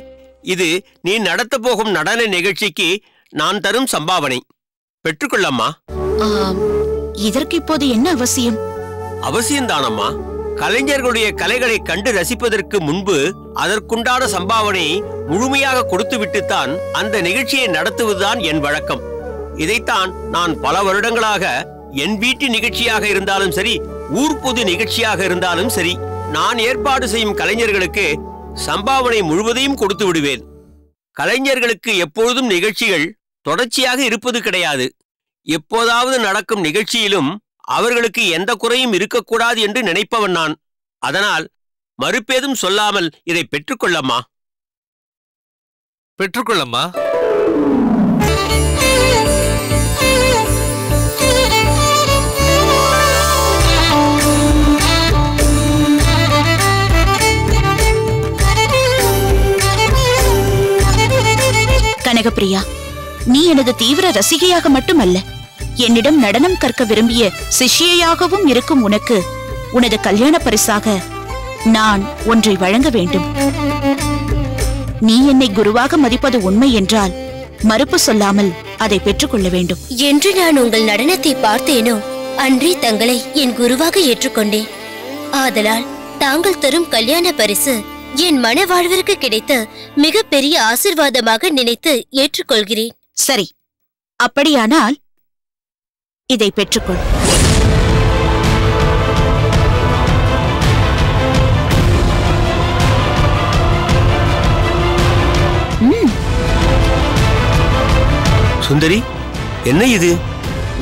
H: இது நீ நடத்த போகும் நடன நிகழ்ச்சிக்கு நான் தரும் சம்பாவனை. பெற்றுக்கொள்ளம்மா.
M: இதற்கு இப்போது என்ன அவசியம்?
H: அவசியம்தானம்மா. கலைஞர்களுடைய கலைகளை கண்டு ரசிப்பதற்கு முன்பு அதற்குண்டான சம்பாவனை முழுமையாக கொடுத்துவிட்டுத்தான் அந்த நிகழ்ச்சியை நடத்துவதுதான் என் வழக்கம். இதைத்தான் நான் பல வருடங்களாக என் வீட்டு நிகழ்ச்சியாக இருந்தாலும் சரி, ஊர் பொது நிகழ்ச்சியாக இருந்தாலும் சரி,
O: நான் ஏற்பாடு செய்யும் கலைஞர்களுக்கு சம்பாவனை முழுவதையும் கொடுத்து விடுவேன். கலைஞர்களுக்கு எப்பொழுதும் நிகழ்ச்சிகள் தொடர்ச்சியாக இருப்பது கிடையாது. எப்போதாவது நடக்கும் நிகழ்ச்சியிலும் அவர்களுக்கு எந்த குறையும் இருக்கக்கூடாது என்று நினைப்பவன் நான். அதனால் மறுப்பேதும் சொல்லாமல் இதை பெற்றுக்கொள்ளம்மா.
J: பெற்றுக்கொள்ளம்மா.
M: கனகப்பிரியா, நீ எனது தீவிர ரசிகையாக மட்டுமல்ல, என்னிடம் நடனம் கற்க விரும்பிய சிஷ்யையாகவும் இருக்கும் உனக்கு உனது கல்யாண பரிசாக நான் ஒன்றை வழங்க வேண்டும். நீ என்னை குருவாக மதிப்பது உண்மை என்றால் மறுப்பு சொல்லாமல் அதை பெற்றுக்கொள்ள வேண்டும்.
P: என்று நான் உங்கள் நடனத்தை பார்த்தேனோ அன்றே தங்களை என் குருவாக ஏற்றுக்கொண்டேன். ஆதலால் தாங்கள் தரும் கல்யாண பரிசு என் மன வாழ்விற்கு கிடைத்த மிக பெரிய ஆசிர்வாதமாக நினைத்து ஏற்றுக்கொள்கிறேன்.
M: சரி, அப்படியானால் இதை பெற்றுக்கொள்.
O: சுந்தரி, என்ன இது?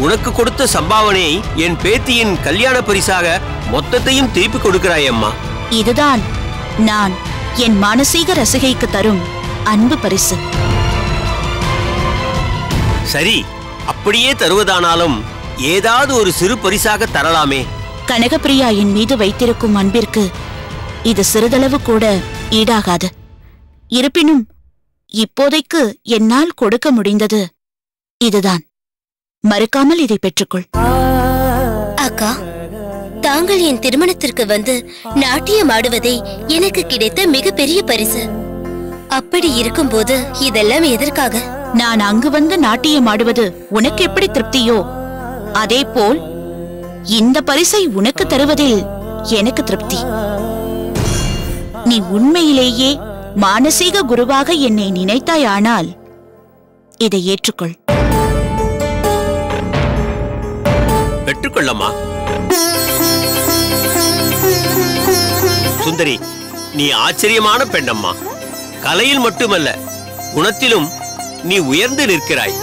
O: உனக்கு கொடுத்த சம்பாவனையை என் பேத்தியின் கல்யாண பரிசாக மொத்தத்தையும் திருப்பி கொடுக்கிறாய் அம்மா.
M: இதுதான் நான் என் மானசீக ரசிகைக்கு தரும் அன்பு பரிசு.
O: சரி, அப்படியே தருவதானாலும் ஏதாவது ஒரு சிறு பரிசாக தரலாமே.
M: கனகப்பிரியா என் மீது வைத்திருக்கும் அன்பிற்கு இது சிறிதளவு கூட ஈடாகாது. இருப்பினும் இப்போதைக்கு என்னால் கொடுக்க முடிந்தது இதுதான். மறுக்காமல் இதை பெற்றுக்கொள்.
P: அக்கா, தாங்கள் என் திருமணத்திற்கு வந்து நாட்டியம் ஆடுவதே எனக்கு கிடைத்த மிகப்பெரிய பரிசு. அப்படி இருக்கும்போது இதெல்லாம் எதற்காக?
M: நான் அங்கு வந்து நாட்டியம் ஆடுவது உனக்கு எப்படி திருப்தியோ அதே போல் இந்த பரிசை உனக்கு தருவதில் எனக்கு திருப்தி. நீ உண்மையிலேயே மானசீக குருவாக என்னை நினைத்தாயானால் இதை ஏற்றுக்கொள்.
O: பெற்றுக்கொள்ளம்மா. சுந்தரி, நீ ஆச்சரியமான பெண்ணம்மா. கலையில் மட்டுமல்ல, குணத்திலும் நீ உயர்ந்து நிற்கிறாய்.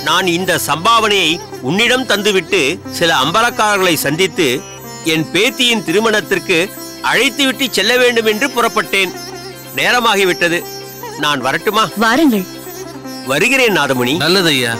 O: நான் இந்த சம்பாவனையை உன்னிடம் தந்துவிட்டு சில அம்பலக்காரர்களை சந்தித்து என் பேத்தியின் திருமணத்திற்கு அழைத்துவிட்டு செல்ல வேண்டும் என்று புறப்பட்டேன். நேரமாகிவிட்டது. நான் வரட்டுமா?
M: வாருங்கள்.
O: வருகிறேன் நாதமுனி.
J: நல்லது ஐயா.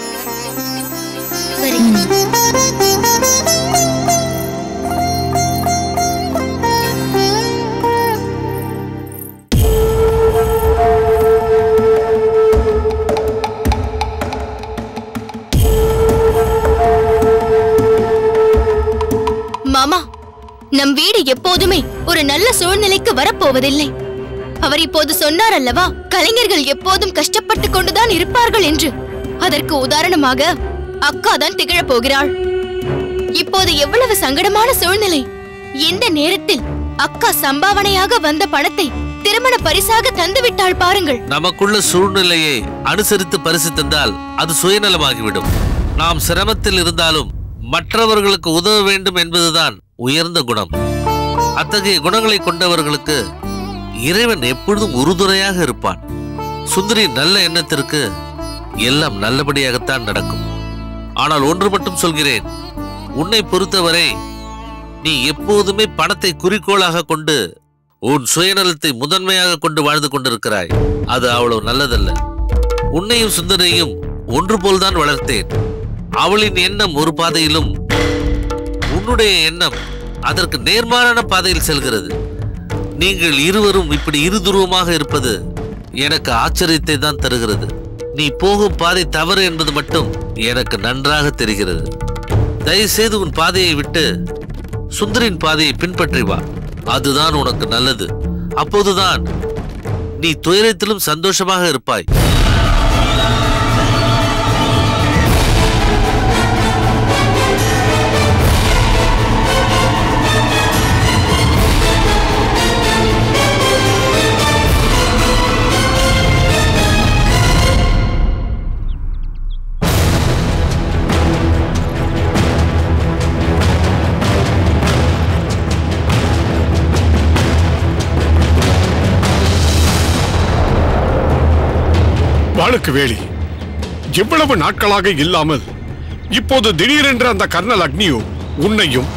K: மாமா, நம் வீடு எப்போதுமே ஒரு நல்ல சூழ்நிலைக்கு வரப்போவதில்லை. அவர் இப்போது சொன்னார் அல்லவா, கலைஞர்கள் எப்போதும் கஷ்டப்பட்டு கொண்டுதான் இருப்பார்கள் என்று. அதற்கு உதாரணமாக அக்கா தான் திகழப் போகிறாள். இப்போது எவ்வளவு சங்கடமான சூழ்நிலை. இந்த நேரத்தில் அக்கா சம்பாவனையாக வந்த பணத்தை திருமண பரிசாக தந்துவிட்டாள் பாருங்கள்.
J: நமக்குள்ள சூழ்நிலையை அனுசரித்து பரிசு தந்தால் அது சுயநலமாகிவிடும். நாம் சிரமத்தில் இருந்தாலும் மற்றவர்களுக்கு உதவ வேண்டும் என்பதுதான் உயர்ந்த குணம். அத்தகைய குணங்களை கொண்டவர்களுக்கு இறைவன் எப்பொழுதும் உறுதுணையாக இருப்பான். சுந்தரி நல்ல எண்ணத்திற்கு எல்லாம் நல்லபடியாகத்தான் நடக்கும். ஆனால் ஒன்று மட்டும் சொல்கிறேன், உன்னை பொறுத்தவரை நீ எப்போதுமே பணத்தை குறிக்கோளாக கொண்டு உன் சுயநலத்தை முதன்மையாக கொண்டு வாழ்ந்து கொண்டிருக்கிறாய். அது அவ்வளவு நல்லதல்ல. உன்னையும் சுந்தரையும் ஒன்று போல்தான் வளர்த்தேன். அவளின் எண்ணம் ஒரு பாதையிலும் உன்னுடைய எண்ணம் அதற்கு நேர்மாறான பாதையில் செல்கிறது. நீங்கள் இருவரும் இப்படி இருதுருவமாக இருப்பது எனக்கு ஆச்சரியத்தை தான் தருகிறது. நீ போகும் பாதை தவறு என்பது மட்டும் எனக்கு நன்றாக தெரிகிறது. தயவுசெய்து உன் பாதையை விட்டு சுந்தரின் பாதையை பின்பற்றி வா. அதுதான் உனக்கு நல்லது. அப்போதுதான் நீ துயரத்திலும் சந்தோஷமாக இருப்பாய்.
Q: வாளுக்கு வேலி இவ்வளவு நாட்களாக இல்லாமல் இப்போது திடீரென்று அந்த கர்னல் அக்னியோ உன்னையும்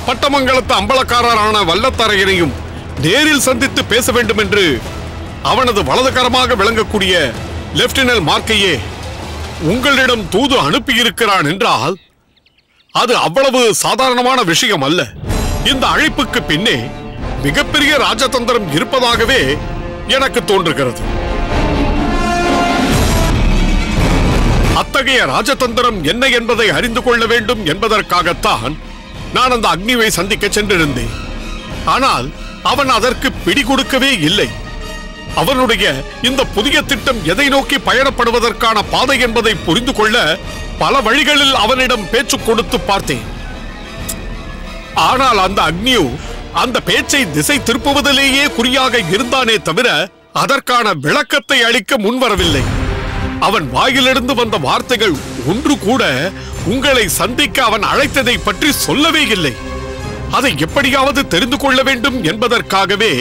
Q: பட்டமங்கலத்து அம்பலக்காரரான வல்லத்தரையனையும் நேரில் சந்தித்து பேச வேண்டும் என்று அவனது வலதுகரமாக விளங்கக்கூடிய லெப்டினல் மார்க்கையே உங்களிடம் தூது அனுப்பியிருக்கிறான் என்றால் அது அவ்வளவு சாதாரணமான விஷயம் அல்ல. இந்த அழைப்புக்கு பின்னே மிகப்பெரிய ராஜதந்திரம் இருப்பதாகவே எனக்கு தோன்றுகிறது. அத்தகைய ராஜதந்திரம் என்ன என்பதை அறிந்து கொள்ள வேண்டும் என்பதற்காகத்தான் நான் அந்த அக்னியை சந்திக்க சென்றிருந்தேன். ஆனால் அவன் அதற்கு பிடி கொடுக்கவே இல்லை. அவனுடைய இந்த புதிய திட்டம் எதை நோக்கி பயணப்படுவதற்கான பாதை என்பதை புரிந்து கொள்ள பல வழிகளில் அவனிடம் பேச்சு கொடுத்து பார்த்தேன். ஆனால் அந்த அக்னியோ அந்த பேச்சை திசை திருப்புவதிலேயே குறியாக இருந்தானே தவிர அதற்கான விளக்கத்தை அளிக்க முன்வரவில்லை. அவன் வாயிலிருந்து வந்த வார்த்தைகள் ஒன்று கூட உங்களை சந்திக்க அவன் அழைத்ததை பற்றி சொல்லவே இல்லை. அதை எப்படியாவது தெரிந்து கொள்ள வேண்டும் என்பதற்காகவே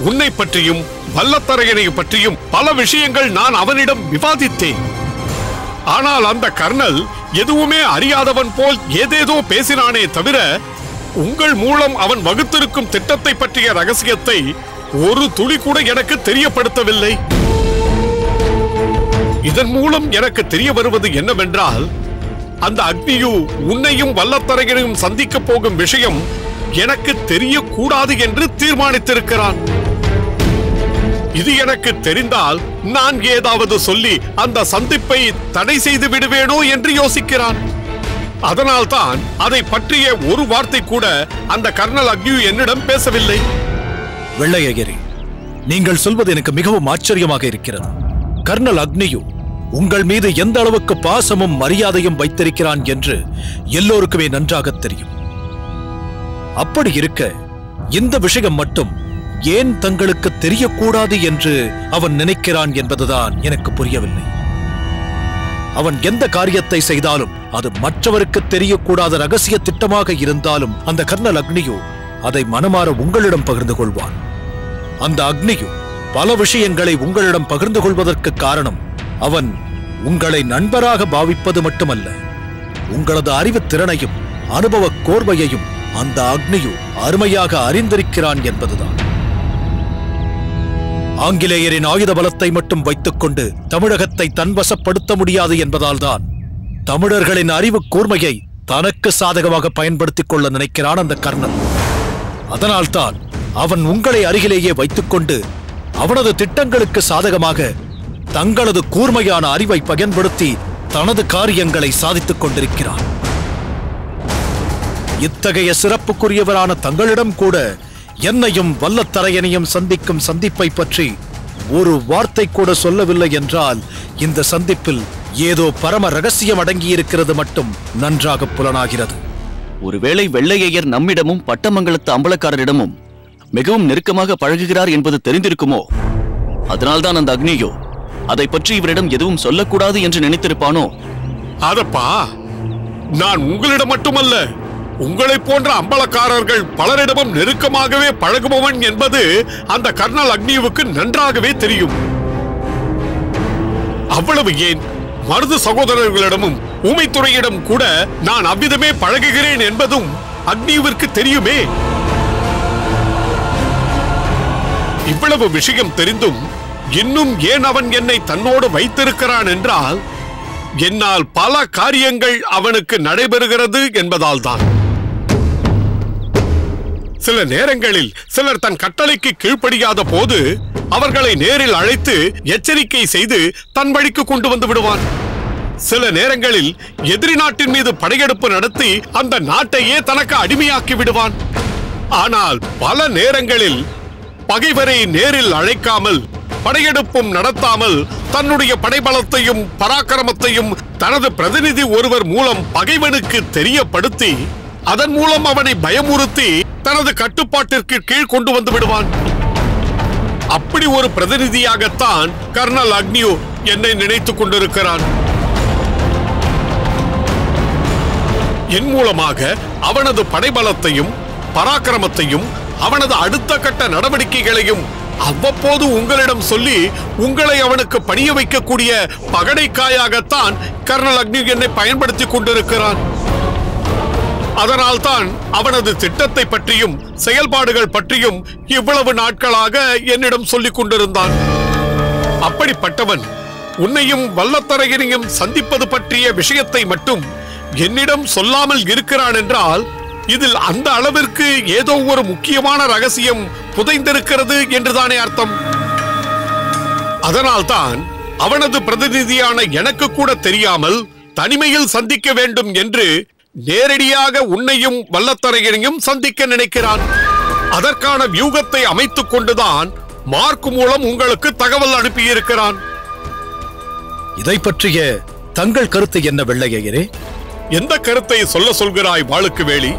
Q: உன்னை பற்றியும் வல்லத்தரையனை பற்றியும் பல விஷயங்கள் நான் அவனிடம் விவாதித்தேன். ஆனால் அந்த கர்னல் எதுவுமே அறியாதவன் போல் ஏதேதோ பேசினானே தவிர உங்கள் மூலம் அவன் வகுத்திருக்கும் திட்டத்தை பற்றிய ரகசியத்தை ஒரு துளி கூட எனக்கு தெரியப்படுத்தவில்லை. இதன் மூலம் எனக்கு தெரிய வருவது என்னவென்றால் அந்த அக்னியு உன்னையும் வல்லத்தரையனையும் சந்திக்க போகும் விஷயம் எனக்கு தெரியக்கூடாது என்று தீர்மானித்திருக்கிறான். இது எனக்கு தெரிந்தால் நான் ஏதாவது சொல்லி அந்த சந்திப்பை தடை செய்து விடுவேனோ என்று யோசிக்கிறான். அதனால்தான் அதை பற்றிய ஒரு வார்த்தை கூட அந்த கர்னல் அக்னியு என்னிடம் பேசவில்லை.
A: வெள்ளையரே, நீங்கள் சொல்வது எனக்கு மிகவும் ஆச்சரியமாக இருக்கிறது. கர்னல் அக்னியு உங்கள் மீது எந்த அளவுக்கு பாசமும் மரியாதையும் வைத்திருக்கிறான் என்று எல்லோருக்குமே நன்றாக தெரியும். அப்படி இருக்க இந்த விஷயம் மட்டும் ஏன் தங்களுக்கு தெரியக்கூடாது என்று அவன் நினைக்கிறான் என்பதுதான் எனக்கு புரியவில்லை. அவன் எந்த காரியத்தை செய்தாலும் அது மற்றவருக்கு தெரியக்கூடாத ரகசிய திட்டமாக இருந்தாலும் அந்த கர்னல் அக்னியு அதை மனமாற உங்களிடம் பகிர்ந்து கொள்வான். அந்த அக்னியு பல விஷயங்களை உங்களிடம் பகிர்ந்து கொள்வதற்கு காரணம் அவன் உங்களை நண்பராக பாவிப்பது மட்டுமல்ல, உங்களது அறிவு திறனையும் அனுபவ கோர்வையையும் அந்த அக்னியு அருமையாக அறிந்திருக்கிறான் என்பதுதான். ஆங்கிலேயரின் ஆயுத பலத்தை மட்டும் வைத்துக் கொண்டு தமிழகத்தை தன்வசப்படுத்த முடியாது என்பதால்தான் தமிழர்களின் அறிவு கூர்மையை தனக்கு சாதகமாக பயன்படுத்திக் கொள்ள நினைக்கிறான் அந்த கர்னல். அதனால்தான் அவன் உங்களை அருகிலேயே வைத்துக் கொண்டு அவனது திட்டங்களுக்கு சாதகமாக தங்களது கூர்மையான அறிவை பயன்படுத்தி தனது காரியங்களை சாதித்துக் கொண்டிருக்கிறான். இத்தகைய சிறப்புக்குரியவரான தங்களிடம் கூட என்னையும் வல்லத்தரையனையும் சந்திக்கும் சந்திப்பை பற்றி ஒரு வார்த்தை கூட சொல்லவில்லை என்றால் இந்த சந்திப்பில் ஏதோ பரம ரகசியம் அடங்கியிருக்கிறது மட்டும் நன்றாக புலனாகிறது.
D: ஒருவேளை வெள்ளையர் நம்மிடமும் பட்டமங்கலத்து அம்பலக்காரரிடமும் மிகவும் நெருக்கமாக பழகுகிறார் என்பது தெரிந்திருக்குமோ? அதனால்தான் அந்த அக்னியோ அதை பற்றி இவரிடம் எதுவும் சொல்லக்கூடாது என்று நினைத்திருப்பானோ?
Q: அதப்பா, நான் உங்களிடம் மட்டுமல்ல, உங்களை போன்ற அம்பலக்காரர்கள் பலரிடமும் நெருக்கமாகவே பழகுபவன் என்பது அந்த கர்னல் அக்னியுவுக்கு நன்றாகவே தெரியும். அவ்வளவு ஏன், மருது சகோதரர்களிடமும் ஊமைத்துறையிடம் கூட நான் அவ்விதமே பழகுகிறேன் என்பதும் அக்னியுவிற்கு தெரியுமே. இவ்வளவு விஷயம் தெரிந்தும் இன்னும் ஏன் அவன் என்னை தன்னோடு வைத்திருக்கிறான் என்றால் என்னால் பல காரியங்கள் அவனுக்கு நடைபெறுகிறது என்பதால் தான். சில நேரங்களில் சிலர் தன் கட்டளைக்கு கீழ்ப்படியாத போது அவர்களை நேரில் அழைத்து எச்சரிக்கை செய்து தன் வழிக்கு கொண்டு வந்து விடுவான். சில நேரங்களில் எதிரி நாட்டின் மீது படையெடுப்பு நடத்தி அந்த நாட்டையே தனக்கு அடிமையாக்கி விடுவான். ஆனால் பல நேரங்களில் பகைவரை நேரில் அழைக்காமல் படையெடுப்பும் நடத்தாமல் தன்னுடைய படைபலத்தையும் பராக்கிரமத்தையும் தனது பிரதிநிதி ஒருவர் மூலம் பகைவனுக்கு தெரியப்படுத்தி அதன் மூலம் அவனை பயமுறுத்தி தனது கட்டுப்பாட்டிற்கு கீழ் கொண்டு வந்து விடுவான். அப்படி ஒரு பிரதிநிதியாகத்தான் கர்னல் அக்னியு என்னை நினைத்துக் கொண்டிருக்கிறான். என் மூலமாக அவனது படைபலத்தையும் பராக்கிரமத்தையும் அவனது அடுத்த கட்ட நடவடிக்கைகளையும் அவ்வப்போது உங்களிடம் சொல்லி உங்களை அவனுக்கு பணிய வைக்கக்கூடிய பகடைக்காயாகத்தான் கர்னல் அக்னி என்னை பயன்படுத்திக் கொண்டிருக்கிறான். அதனால்தான் அவனது திட்டத்தை பற்றியும் செயல்பாடுகள் பற்றியும் இவ்வளவு நாட்களாக என்னிடம் சொல்லிக் கொண்டிருந்தான். அப்படிப்பட்டவன் உன்னையும் வல்லத்தரையனையும் சந்திப்பது பற்றிய விஷயத்தை மட்டும் என்னிடம் சொல்லாமல் இருக்கிறான் என்றால் இதில் அந்த அளவிற்கு ஏதோ ஒரு முக்கியமான ரகசியம் புதைந்திருக்கிறது என்றுதானே அர்த்தம். அதனால்தான் அவனது பிரதிநிதியான எனக்கு கூட தெரியாமல் தனிமையில் சந்திக்க வேண்டும் என்று நேரடியாக உன்னையும் வல்லத்தரையனையும் சந்திக்க நினைக்கிறான். அதற்கான வியூகத்தை அமைத்துக் கொண்டுதான் மார்க் மூலம் உங்களுக்கு தகவல் அனுப்பியிருக்கிறான்.
A: இதை பற்றிய தங்கள் கருத்து என்ன வெள்ளையரே?
Q: எந்த கருத்தை சொல்கிறாய் வாளுக்கு வேலி?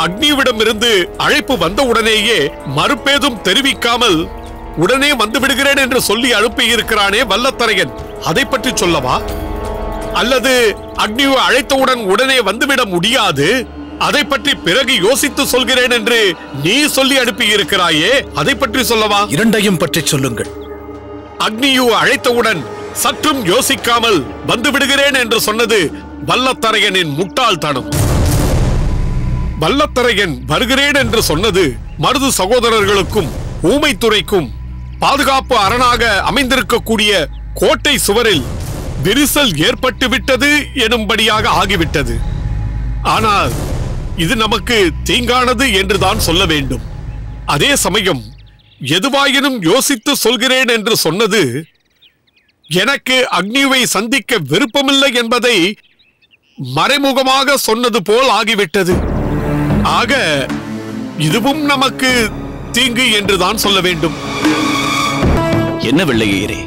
Q: அக்னிவிடமிருந்து அழைப்பு வந்த உடனேயே மறுபேதும் தெரிவிக்காமல் உடனே வந்து விடுகிறேன் என்று சொல்லி அனுப்பியிருக்கிறானே வல்லத்தரையன், அதை பற்றி சொல்லவா? அல்லது அக்னியை அழைத்தவுடன் உடனே வந்துவிட முடியாது, அதை பற்றி பிறகு யோசித்து சொல்கிறேன் என்று நீ சொல்லி அனுப்பியிருக்கிறாயே, அதை பற்றி சொல்லவா?
A: இரண்டையும் பற்றி சொல்லுங்கள்.
Q: அக்னியு அழைத்தவுடன் சற்றும் யோசிக்காமல் வந்து விடுகிறேன் என்று சொன்னது வல்லத்தரையனின் முட்டாள்தனம். வல்லத்தரையன் வருகிறேன் என்று சொன்னது மருது சகோதரர்களுக்கும் ஊமைத்துறைக்கும் பாதுகாப்பு அரணாக அமைந்திருக்கக்கூடிய கோட்டை சுவரில் விரிசல் ஏற்பட்டு விட்டது எனும்படியாக ஆகிவிட்டது. ஆனால் இது நமக்கு தீங்கானது என்றுதான் சொல்ல வேண்டும். அதே சமயம் எதுவாயினும் யோசித்து சொல்கிறேன் என்று சொன்னது எனக்கு அக்னியை சந்திக்க விருப்பமில்லை என்பதை மறைமுகமாக சொன்னது போல் ஆகிவிட்டது. ஆக இதுவும் நமக்கு தீங்கு என்றுதான் சொல்ல வேண்டும்.
D: என்ன வெள்ளையரே,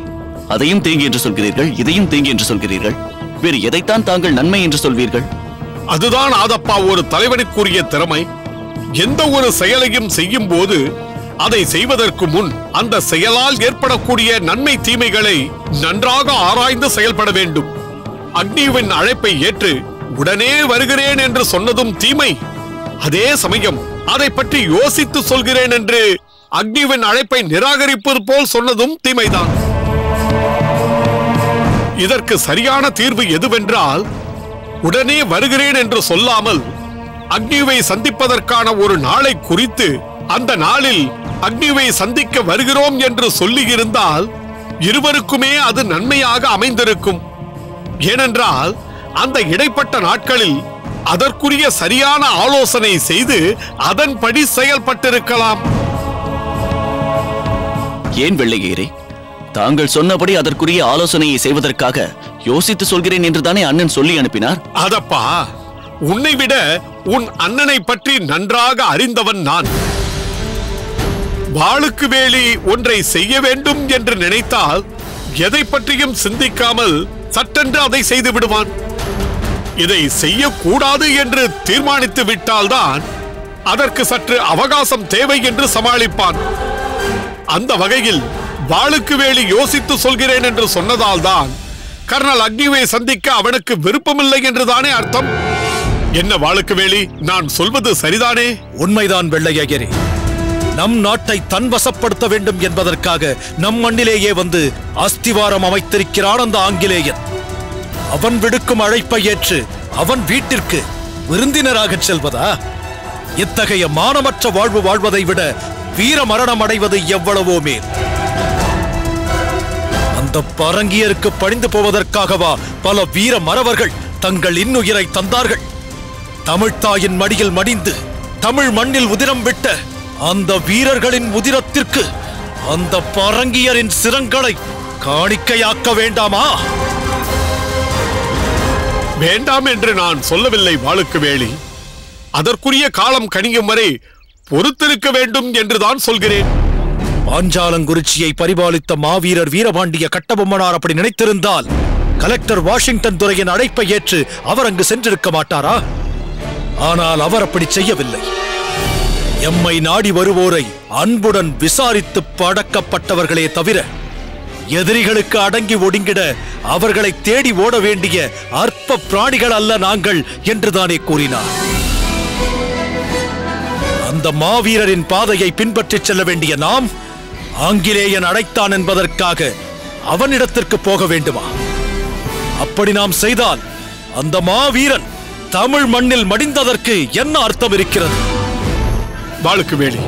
D: அதையும் தீங்கு என்று சொல்கிறீர்கள், இதையும் தீங்கு என்று சொல்கிறீர்கள். வேறு எதைத்தான் தாங்கள் நன்மை என்று சொல்வீர்கள்?
Q: அதுதான் ஆதப்பா ஒரு தலைவனுக்குரிய திறமை. எந்த ஒரு செயலையும் செய்யும் போது அதை செய்வதற்கு முன் அந்த செயலால் ஏற்படக்கூடிய நன்மை தீமைகளை நன்றாக ஆராய்ந்து செயல்பட வேண்டும். அக்னியின் அழைப்பை ஏற்று உடனே வருகிறேன் என்று சொன்னதும் தீமை. அதே சமயம் அதை பற்றி யோசித்து சொல்கிறேன் என்று அக்னியின் அழைப்பை நிராகரிப்பது போல் சொன்னதும் தீமைதான். இதற்கு சரியான தீர்வு எதுவென்றால், உடனே வருகிறேன் என்று சொல்லாமல் அக்னியை சந்திப்பதற்கான ஒரு நாளை குறித்து அந்த நாளில் அக்னியை சந்திக்க வருகிறோம் என்று சொல்லியிருந்தால் இருவருக்குமே அது நன்மையாக அமைந்திருக்கும். ஏனென்றால் அந்த இடைப்பட்ட நாட்களில் அதற்குரிய சரியான ஆலோசனை செய்து அதன்படி செயல்பட்டிருக்கலாம்.
D: ஏன் வெள்ளையரே, தாங்கள் சொன்னபடி அதற்குரிய ஆலோசனையை செய்வதற்காக யோசித்து சொல்கிறேன் என்று தானே அண்ணன் சொல்லி அனுப்பினார்.
Q: அதப்பா, உன்னை விட உன் அண்ணனை பற்றி நன்றாக அறிந்தவன் நான். வாளுக்கு வேலி ஒன்றை செய்ய வேண்டும் என்று நினைத்தால் எதை பற்றியும் சிந்திக்காமல் சட்டென்று அதை செய்து விடுவான். இதை செய்யக்கூடாது என்று தீர்மானித்து விட்டால்தான் அதற்கு சற்று அவகாசம் தேவை என்று சமாளிப்பான். அந்த வகையில் வாளுக்கு வேலி யோசித்து சொல்கிறேன் என்று சொன்னதால் தான் கர்னல் அக்னியை சந்திக்க அவனுக்கு விருப்பமில்லை என்றுதானே அர்த்தம். என்ன வாளுக்கு வேலி, நான் சொல்வது சரிதானே?
A: உண்மைதான் வெள்ளையரே. நம் நாட்டை தன் வசப்படுத்த வேண்டும் என்பதற்காக நம் மண்ணிலேயே வந்து அஸ்திவாரம் அமைத்திருக்கிறான் அந்த ஆங்கிலேயன். அவன் விடுக்கும் அழைப்பை ஏற்று அவன் வீட்டிற்கு விருந்தினராக செல்வதா? இத்தகைய மானமற்ற வாழ்வு வாழ்வதை விட வீர மரணம் அடைவது எவ்வளவோ மேல். அந்த பரங்கியருக்கு பணிந்து போவதற்காகவா பல வீர மறவர்கள் தங்கள் இன்னுயிரை தந்தார்கள்? தமிழ்த்தாயின் மடியில் மடிந்து தமிழ் மண்ணில் உதிரம் விட்ட அந்த வீரர்களின் உதிரத்திற்கு அந்த பரங்கியரின் சிரங்களை காணிக்கையாக்க வேண்டாமா?
Q: வேண்டாம் என்று நான் சொல்லவில்லை வாளுக்கு வேலி. அதற்குரிய காலம் கனியும் வரை பொறுத்திருக்க வேண்டும் என்றுதான் சொல்கிறேன்.
A: பாஞ்சாலங்குறிச்சியை பரிபாலித்த மாவீரர் வீரபாண்டிய கட்டபொம்மனார் அப்படி நினைத்திருந்தால் கலெக்டர் வாஷிங்டன் துரையின் அழைப்பை ஏற்று அவர் அங்கு சென்றிருக்க மாட்டாரா? ஆனால் அவர் அப்படி செய்யவில்லை. எம்மை நாடி வருவோரை அன்புடன் விசாரித்து படக்கப்பட்டவர்களே தவிர எதிரிகளுக்கு அடங்கி ஒடுங்கிட அவர்களை தேடி ஓட வேண்டிய அற்ப பிராணிகள் அல்ல நாங்கள் என்றுதானே கூறினார். அந்த மாவீரரின் பாதையை பின்பற்றிச் செல்ல வேண்டிய நாம் ஆங்கிலேயன் அடைத்தான் என்பதற்காக அவனிடத்திற்கு போக வேண்டுமா? அப்படி நாம் செய்தால் அந்த மாவீரன் தமிழ் மண்ணில் மடிந்ததற்கு என்ன அர்த்தம் இருக்கிறது?
Q: வாளுக்கு வேலி,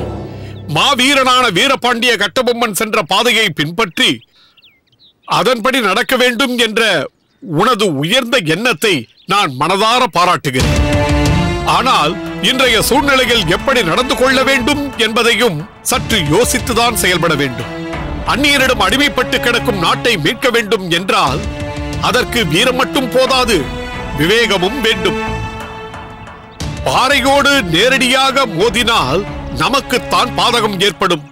Q: மாவீரனான வீரபாண்டிய கட்டபொம்மன் சென்ற பாதையை பின்பற்றி அதன்படி நடக்க வேண்டும் என்ற உனது உயர்ந்த எண்ணத்தை நான் மனதார பாராட்டுகிறேன். ஆனால் இன்றைய சூழ்நிலையில் எப்படி நடந்து கொள்ள வேண்டும் என்பதையும் சற்று யோசித்துதான் செயல்பட வேண்டும். அந்நியரிடம் அடிமைப்பட்டு கிடக்கும் நாட்டை மீட்க வேண்டும் என்றால் அதற்கு வீரம் மட்டும் போதாது, விவேகமும் வேண்டும். பாறையோடு நேரடியாக மோதினால் நமக்குத்தான் பாதகம் ஏற்படும்.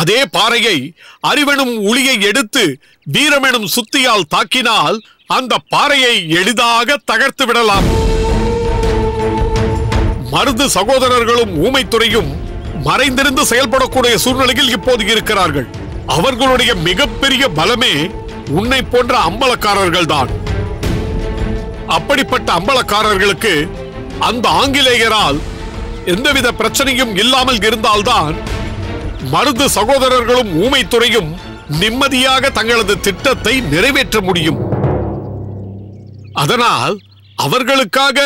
Q: அதே பாறையை அறிவெனும் உளியை எடுத்து வீரமெனும் சுத்தியால் தாக்கினால் அந்த பாறையை எளிதாக தகர்த்து விடலாம். மருது சகோதரர்களும் ஊமைத்துறையும் மறைந்திருந்து செயல்படக்கூடிய சூழ்நிலையில் இப்போது இருக்கிறார்கள். அவர்களுடைய மிகப்பெரிய பலமே உன்னை போன்ற அம்பலக்காரர்கள் தான். அப்படிப்பட்ட அம்பலக்காரர்களுக்கு அந்த ஆங்கிலேயரால் எந்தவித பிரச்சனையும் இல்லாமல் இருந்தால்தான் மருது சகோதரர்களும் ஊமைத்துறையும் நிம்மதியாக தங்களது திட்டத்தை நிறைவேற்ற முடியும். அதனால் அவர்களுக்காக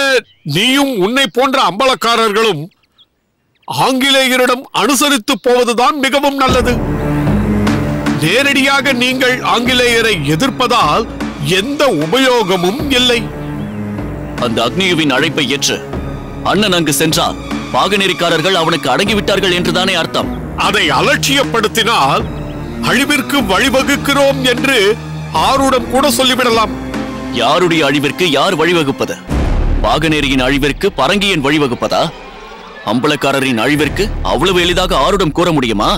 Q: நீயும் உன்னை போன்ற அம்பலக்காரர்களும் ஆங்கிலேயரிடம் அனுசரித்து போவதுதான் மிகவும் நல்லது. நேரடியாக நீங்கள் ஆங்கிலேயரை எதிர்ப்பதால் எந்த உபயோகமும் இல்லை.
D: அந்த அக்னியுவின் அழைப்பை ஏற்று அண்ணன் அங்கு சென்றால் பாகநெறிக்காரர்கள் அவனுக்கு அடங்கிவிட்டார்கள் என்றுதானே அர்த்தம்.
Q: அதை அலட்சியப்படுத்தினால் அழிவிற்கு வழிவகுக்கிறோம் என்று ஆருடம் கூட சொல்லிவிடலாம்.
D: யாருடைய அழிவிற்கு யார் வழிவகுப்பது? பாகநேரியின் அழிவிற்கு பரங்கியன் வழிவகுப்பதா? அம்பலக்காரரின் அழிவிற்கு அவ்வளவு எளிதாக ஆருடம் கூற முடியுமா?